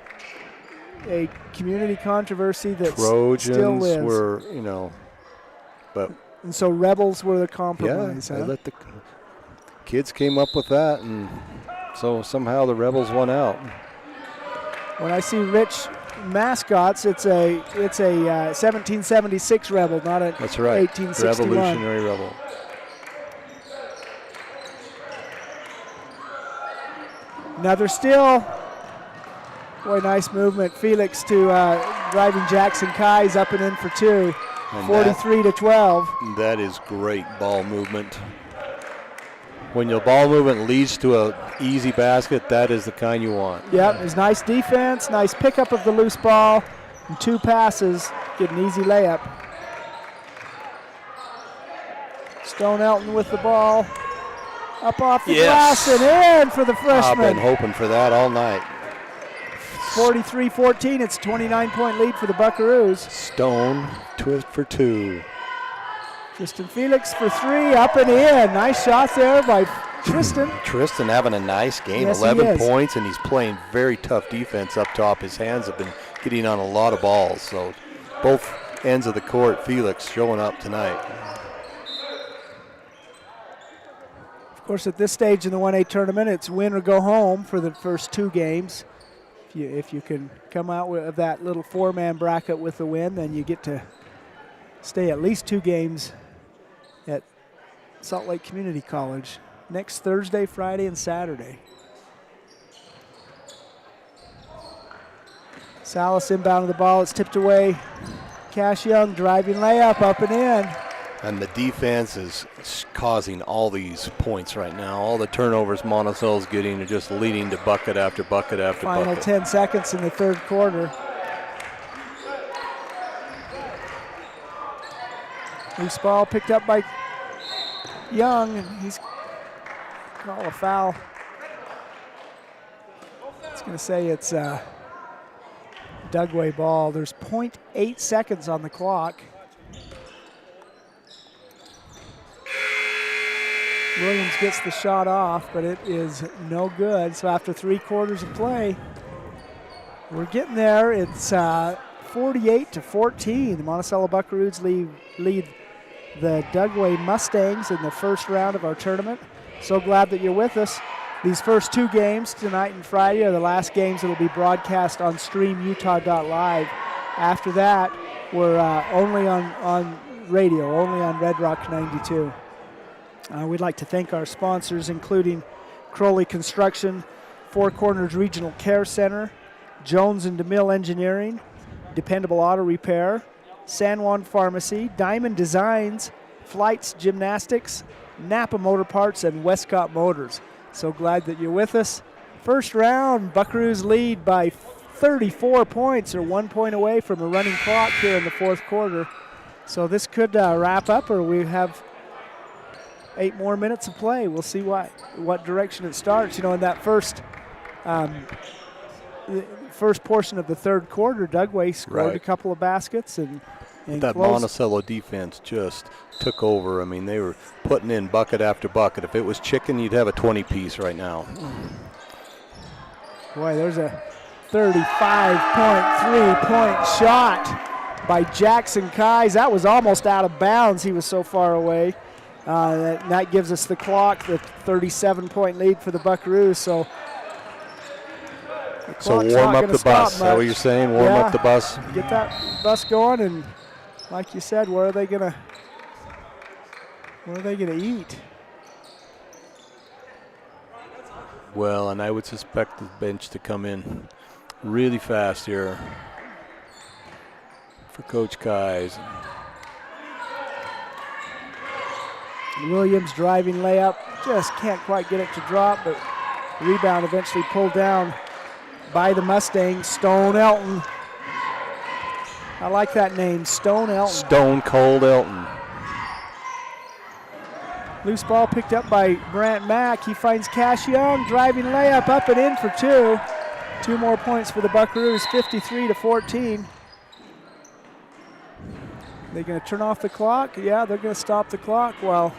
community controversy that still Trojans lives. were, you know, but. And so Rebels were the compromise, yeah, huh? they let the kids came up with that, and so somehow the Rebels won out. When I see Rich mascots, it's a 1776 Rebel, not a That's right. 1861. Revolutionary Rebel. Another steal. Boy, nice movement. Felix to driving Jackson Kai's up and in for 2. 43-12. That is great ball movement. When your ball movement leads to an easy basket, that is the kind you want. Yep, there's nice defense, nice pickup of the loose ball, and 2 passes, get an easy layup. Stone Elton with the ball, up off the glass and in for the freshman. I've been hoping for that all night. 43-14, it's a 29-point lead for the Buckaroos. Stone for 2. Tristan Felix for 3, up and in. Nice shot there by Tristan. Tristan having a nice game, Yes, 11 points, and he's playing very tough defense up top. His hands have been getting on a lot of balls, so both ends of the court, Felix showing up tonight. Of course, at this stage in the 1A tournament, it's win or go home for the first 2 games. If you can come out of that little 4-man bracket with a win, then you get to stay at least 2 games at Salt Lake Community College next Thursday, Friday, and Saturday. Salas inbound of the ball. It's tipped away. Cash Young driving layup up and in. And the defense is causing all these points right now. All the turnovers Monticello's getting are just leading to bucket after bucket after bucket. Final 10 seconds in the 3rd quarter. Loose ball picked up by Young, and he's called a foul. It's going to say it's Dugway ball. There's 0.8 seconds on the clock. Williams gets the shot off, but it is no good. So after 3 quarters of play, we're getting there. It's 48-14. The Monticello Buckaroos lead the Dugway Mustangs in the first round of our tournament. So glad that you're with us. These first 2 games, tonight and Friday, are the last games that will be broadcast on streamutah.live. After that, we're only on radio, only on Red Rock 92. We'd like to thank our sponsors, including Crowley Construction, Four Corners Regional Care Center, Jones and DeMille Engineering, Dependable Auto Repair, San Juan Pharmacy, Diamond Designs, Flights Gymnastics, Napa Motor Parts, and Westcott Motors. So glad that you're with us. First round, Buckaroos lead by 34 points, or 1 point away from a running clock here in the 4th quarter. So this could wrap up, or we have 8 more minutes of play. We'll see what direction it starts. You know, in that first portion of the 3rd quarter, Dugway scored a couple of baskets and that Monticello defense just took over. I mean, they were putting in bucket after bucket. If it was chicken, you'd have a 20-piece right now. Boy, there's a 35.3-point shot by Jackson Kais. That was almost out of bounds. He was so far away. That gives us the clock, the 37-point lead for the Buckaroos. So warm up the bus. Is that what you're saying? Warm up the bus. Get that bus going, and like you said, where are they gonna eat? Well, and I would suspect the bench to come in really fast here for Coach Kais. Williams driving layup, just can't quite get it to drop, but Rebound eventually pulled down by the Mustang, Stone Elton. I like that name, Stone Elton. Stone Cold Elton. Loose ball picked up by Brant Mack. He finds Cash Young, driving layup up and in for 2. 2 more points for the Buckaroos, 53-14. They're going to turn off the clock. Yeah, they're going to stop the clock. Well,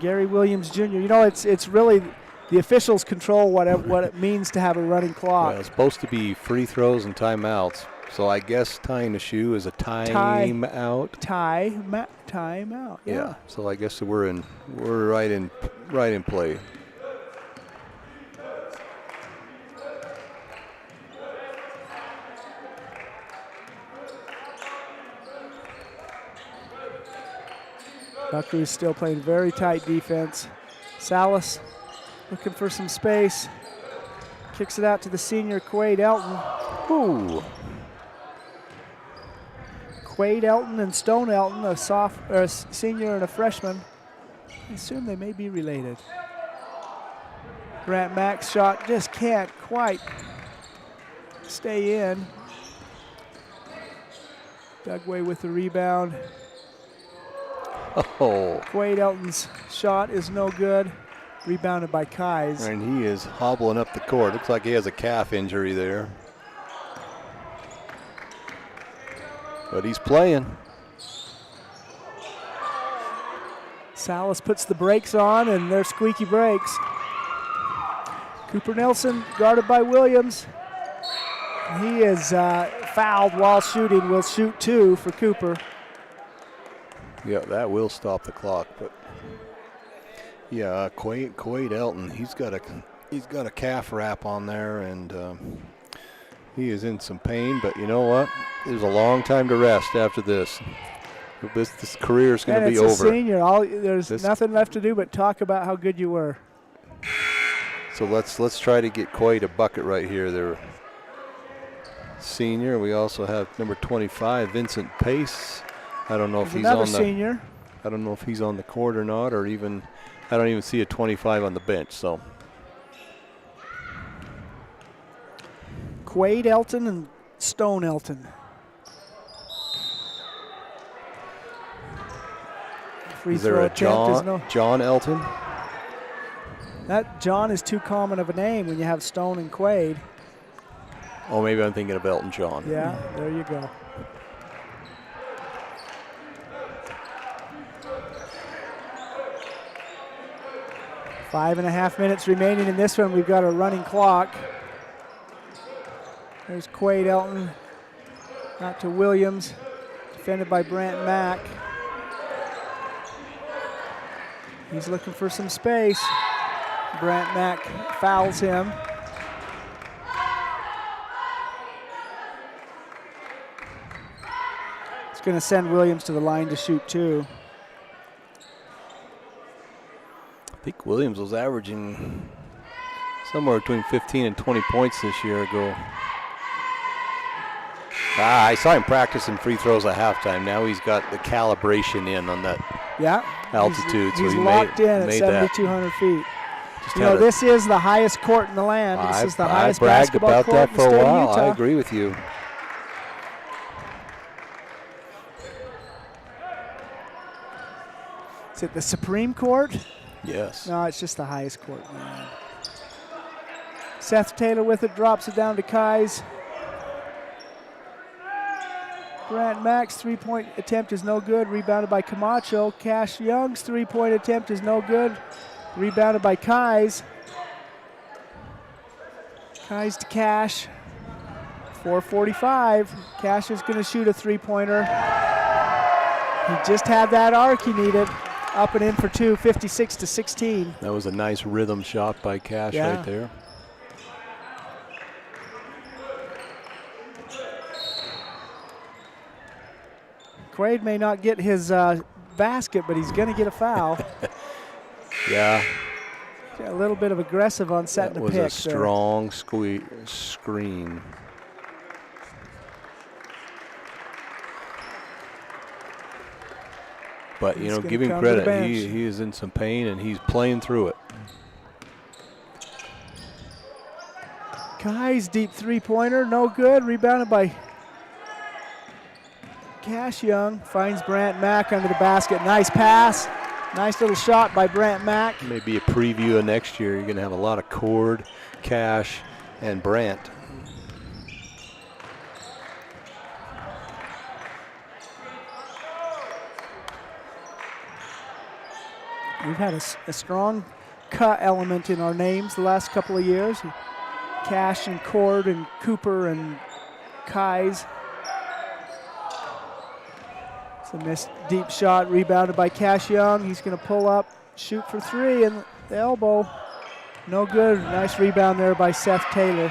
Gary Williams Jr. You know, it's really the officials control what it means to have a running clock. Well, it's supposed to be free throws and timeouts. So I guess tying the shoe is a timeout. Timeout. Yeah. So I guess we're right in play. Buckaroos still playing very tight defense. Salas looking for some space. Kicks it out to the senior, Quade Elton. Ooh. Quade Elton and Stone Elton, a senior and a freshman. I assume they may be related. Grant Mack's shot just can't quite stay in. Dugway with the rebound. Oh. Quade Elton's shot is no good. Rebounded by Kais. And he is hobbling up the court. Looks like he has a calf injury there. But he's playing. Salas puts the brakes on, and they're squeaky brakes. Cooper Nelson guarded by Williams. He is fouled while shooting. Will shoot 2 for Cooper. Yeah, that will stop the clock. But yeah, Quade Elton, he's got a calf wrap on there, and he is in some pain. But you know what? There's a long time to rest after this. This career is going to be over. It's a senior. There's nothing left to do but talk about how good you were. So let's try to get Quade a bucket right here. They're senior. We also have number 25, Vincent Pace. I don't know if he's on the senior. I don't know if he's on the court or not, or even I don't even see a 25 on the bench. So Quade Elton and Stone Elton. Free is there throw a attempt John Elton? That John is too common of a name when you have Stone and Quade. Oh, maybe I'm thinking of Elton John. Yeah, there you go. Five and a half minutes remaining in this one. We've got a running clock. There's Quade Elton. Out to Williams. Defended by Brant Mack. He's looking for some space. Brant Mack fouls him. It's going to send Williams to the line to shoot 2. I think Williams was averaging somewhere between 15 and 20 points this year ago. I saw him practicing free throws at halftime. Now he's got the calibration in on that altitude. He's so he locked in at made 7,200 feet. You know, this is the highest court in the land. This is the highest basketball court court in the state of Utah. I bragged about that for a while. I agree with you. Is it the Supreme Court? Yes. No, it's just the highest court in the land. Seth Taylor with it, drops it down to Kais. Grant Mack's three-point attempt is no good, rebounded by Camacho. Cash Young's three-point attempt is no good, rebounded by Kais. Kais to Cash. 4:45. Cash is going to shoot a three-pointer. He just had that arc he needed. Up and in for 2, 56-16. That was a nice rhythm shot by Cash right there. Quade may not get his basket, but he's going to get a foul. Yeah. A little bit of aggressive on setting the pick. That was a strong screen. But, you know, give him credit. He is in some pain, and he's playing through it. Kai's deep three-pointer, no good. Rebounded by Cash Young. Finds Brant Mack under the basket. Nice pass. Nice little shot by Brant Mack. Maybe a preview of next year. You're going to have a lot of Cord, Cash, and Brant. We've had a strong cut element in our names the last couple of years. Cash and Cord and Cooper and Kais. It's a missed deep shot, rebounded by Cash Young. He's going to pull up, shoot for three, and the elbow. No good. Nice rebound there by Seth Taylor.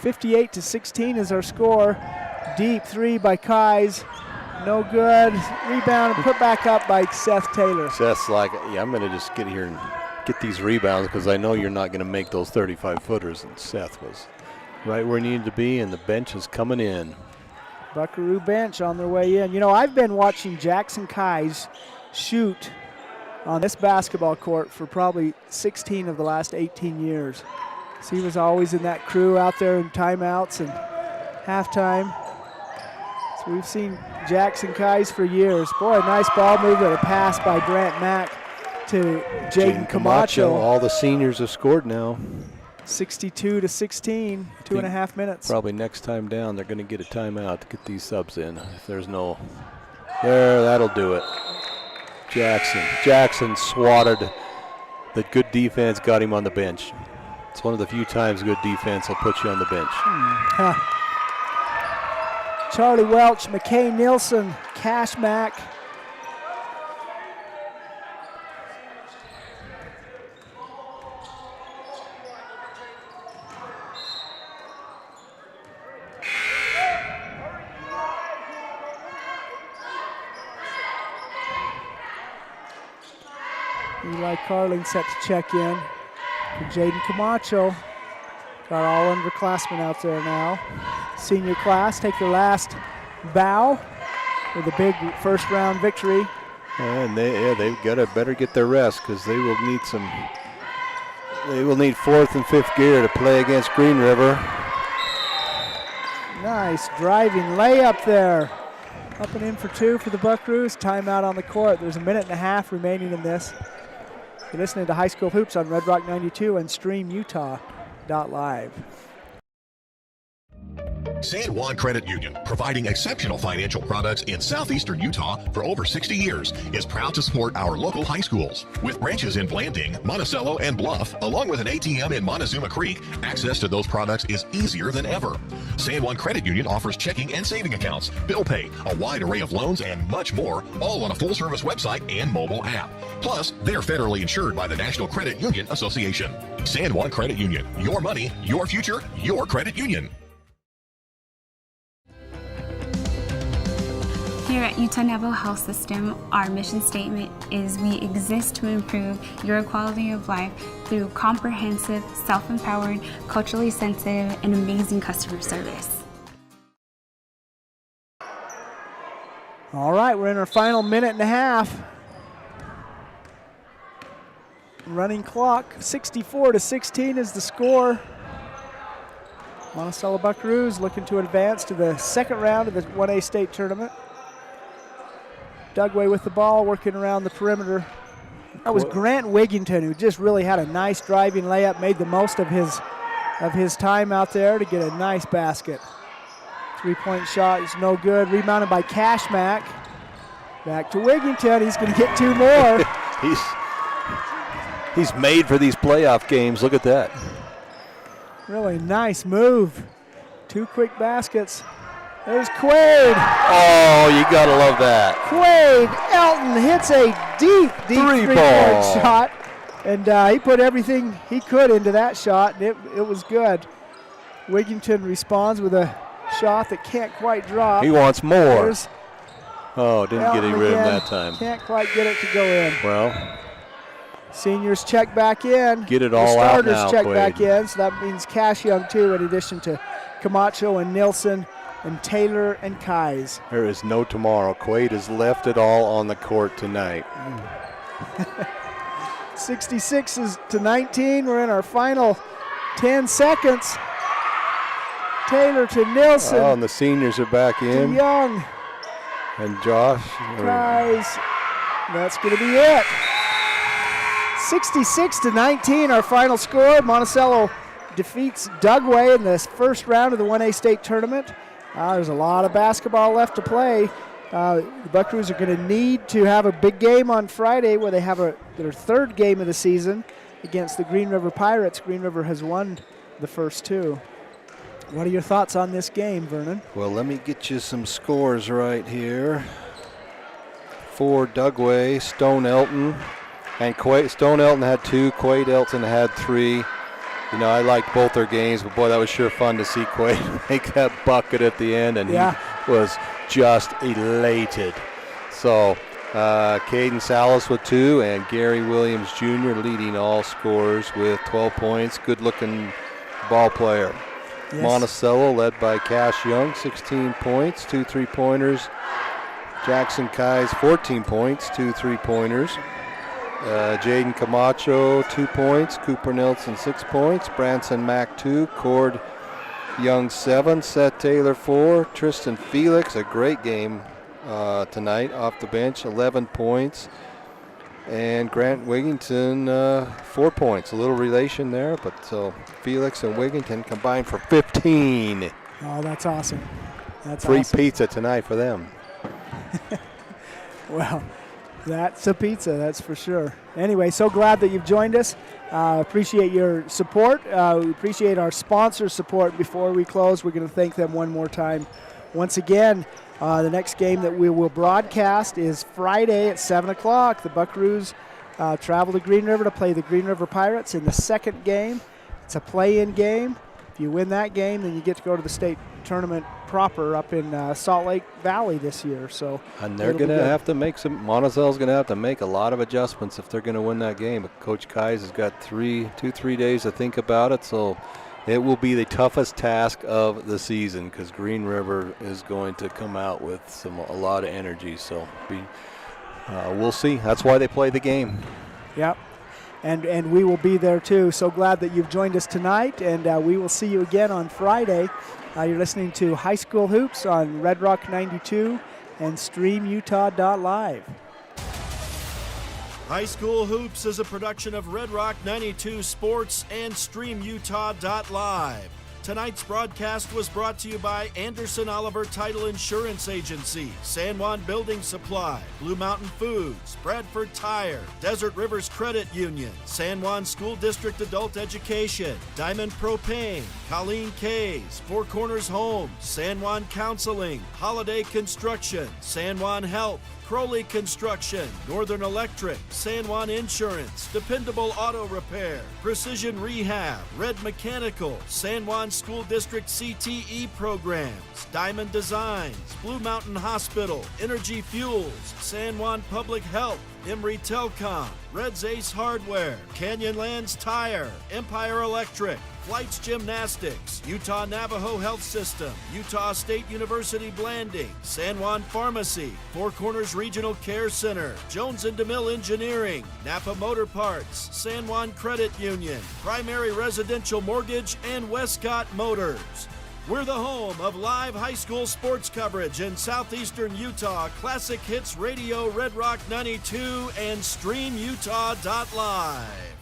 58-16 is our score. Deep three by Kais. No good. Rebound and put back up by Seth Taylor. Seth's like, yeah, I'm going to just get here and get these rebounds because I know you're not going to make those 35-footers. And Seth was right where he needed to be, and the bench is coming in. Buckaroo bench on their way in. You know, I've been watching Jackson Kais shoot on this basketball court for probably 16 of the last 18 years. So he was always in that crew out there in timeouts and halftime. So we've seen Jackson Kais for years. Boy, nice ball movement, a pass by Brant Mack to Jaden Camacho. All the seniors have scored now. 62-16, 2.5 minutes. Probably next time down they're going to get a timeout to get these subs in. If there's no, there, that'll do it. Jackson swatted. The good defense got him on the bench. It's one of the few times good defense will put you on the bench. Charlie Welch, McKay Nielsen, Cash Mack. Eli Carling set to check in for Jaden Camacho. Got all underclassmen out there now. Senior class take their last bow with a big first round victory. And they've got to better get their rest because they will need they will need fourth and fifth gear to play against Green River. Nice driving layup there. Up and in for two for the Buckaroos. Timeout on the court. There's a minute and a half remaining in this. You're listening to High School Hoops on Red Rock 92 and StreamUtah.live. San Juan Credit Union, providing exceptional financial products in southeastern Utah for over 60 years, is proud to support our local high schools. With branches in Blanding, Monticello, and Bluff, along with an ATM in Montezuma Creek, access to those products is easier than ever. San Juan Credit Union offers checking and saving accounts, bill pay, a wide array of loans, and much more, all on a full-service website and mobile app. Plus, they're federally insured by the National Credit Union Association. San Juan Credit Union, your money, your future, your credit union. Here at Utah Naval Health System, our mission statement is we exist to improve your quality of life through comprehensive, self-empowered, culturally sensitive, and amazing customer service. All right, we're in our final minute and a half. Running clock, 64-16 is the score. Monticello Buckaroos looking to advance to the second round of the 1A state tournament. Dugway with the ball, working around the perimeter. That was Grant Wigington, who just really had a nice driving layup, made the most of his time out there to get a nice basket. Three-point shot is no good. Rebounded by Cash Mack. Back to Wigington. He's going to get two more. He's made for these playoff games. Look at that. Really nice move. Two quick baskets. There's Quaid. Oh, you got to love that. Quaid Elton hits a deep three-point shot. And he put everything he could into that shot, and it was good. Wigington responds with a shot that can't quite drop. He wants more. There's didn't Elton get any rhythm again. that time. Can't quite get it to go in. Well, seniors check back in. Get it all out now, The starters check Quaid. back in, so that means Cash Young too, in addition to Camacho and Nilsson and Taylor and Kais. There is no tomorrow. Quaid has left it all on the court tonight. 66-19. We're in our final 10 seconds. Taylor to Nilsson. Oh, and the seniors are back in. To Young. And Josh. Guys, that's going to be it. 66-19, our final score. Monticello defeats Dugway in this first round of the 1A state tournament. There's a lot of basketball left to play. The Buckaroos are going to need to have a big game on Friday where they have their third game of the season against the Green River Pirates. Green River has won the first two. What are your thoughts on this game, Vernon? Well, let me get you some scores right here. For Dugway, Stone Elton, and Stone Elton had 2, Quaid Elton had 3. You know, I liked both their games, but boy, that was sure fun to see Quaid make that bucket at the end, and he was just elated. So, Caden Salas with 2, and Gary Williams Jr. leading all scorers with 12 points. Good-looking ball player. Yes. Monticello led by Cash Young, 16 points, 2 3-pointers. Jackson Kai's 14 points, 2 3-pointers. Jaden Camacho, 2 points. Cooper Nelson, 6 points. Branson Mack, 2. Cord Young, 7. Seth Taylor, 4. Tristan Felix, a great game tonight off the bench, 11 points. And Grant Wigington, 4 points. A little relation there, but so Felix and Wigington combined for 15. Oh, that's awesome. That's free awesome. Pizza tonight for them. Well, that's a pizza, that's for sure. Anyway, so glad that you've joined us. Appreciate your support. We appreciate our sponsor support. Before we close, we're going to thank them one more time. Once again, the next game that we will broadcast is Friday at 7 o'clock. The Buckaroos travel to Green River to play the Green River Pirates in the second game. It's a play-in game. If you win that game, then you get to go to the state tournament proper up in Salt Lake Valley this year. So, and they're going to have to make Monticello's going to have to make a lot of adjustments if they're going to win that game. But Coach Kais has got 3 days to think about it. So it will be the toughest task of the season because Green River is going to come out with a lot of energy. So we'll see. That's why they play the game. Yep. And we will be there too. So glad that you've joined us tonight, and we will see you again on Friday. You're listening to High School Hoops on Red Rock 92 and StreamUtah.live. High School Hoops is a production of Red Rock 92 Sports and StreamUtah.live. Tonight's broadcast was brought to you by Anderson Oliver Title Insurance Agency, San Juan Building Supply, Blue Mountain Foods, Bradford Tire, Desert Rivers Credit Union, San Juan School District Adult Education, Diamond Propane, Colleen Kays, Four Corners Homes, San Juan Counseling, Holiday Construction, San Juan Health, Crowley Construction, Northern Electric, San Juan Insurance, Dependable Auto Repair, Precision Rehab, Red Mechanical, San Juan School District CTE Programs, Diamond Designs, Blue Mountain Hospital, Energy Fuels, San Juan Public Health, Emory Telcom, Red's Ace Hardware, Canyonlands Tire, Empire Electric, Flights Gymnastics, Utah Navajo Health System, Utah State University Blanding, San Juan Pharmacy, Four Corners Regional Care Center, Jones & DeMille Engineering, Napa Motor Parts, San Juan Credit Union, Primary Residential Mortgage, and Westcott Motors. We're the home of live high school sports coverage in southeastern Utah, Classic Hits Radio, Red Rock 92, and StreamUtah.live.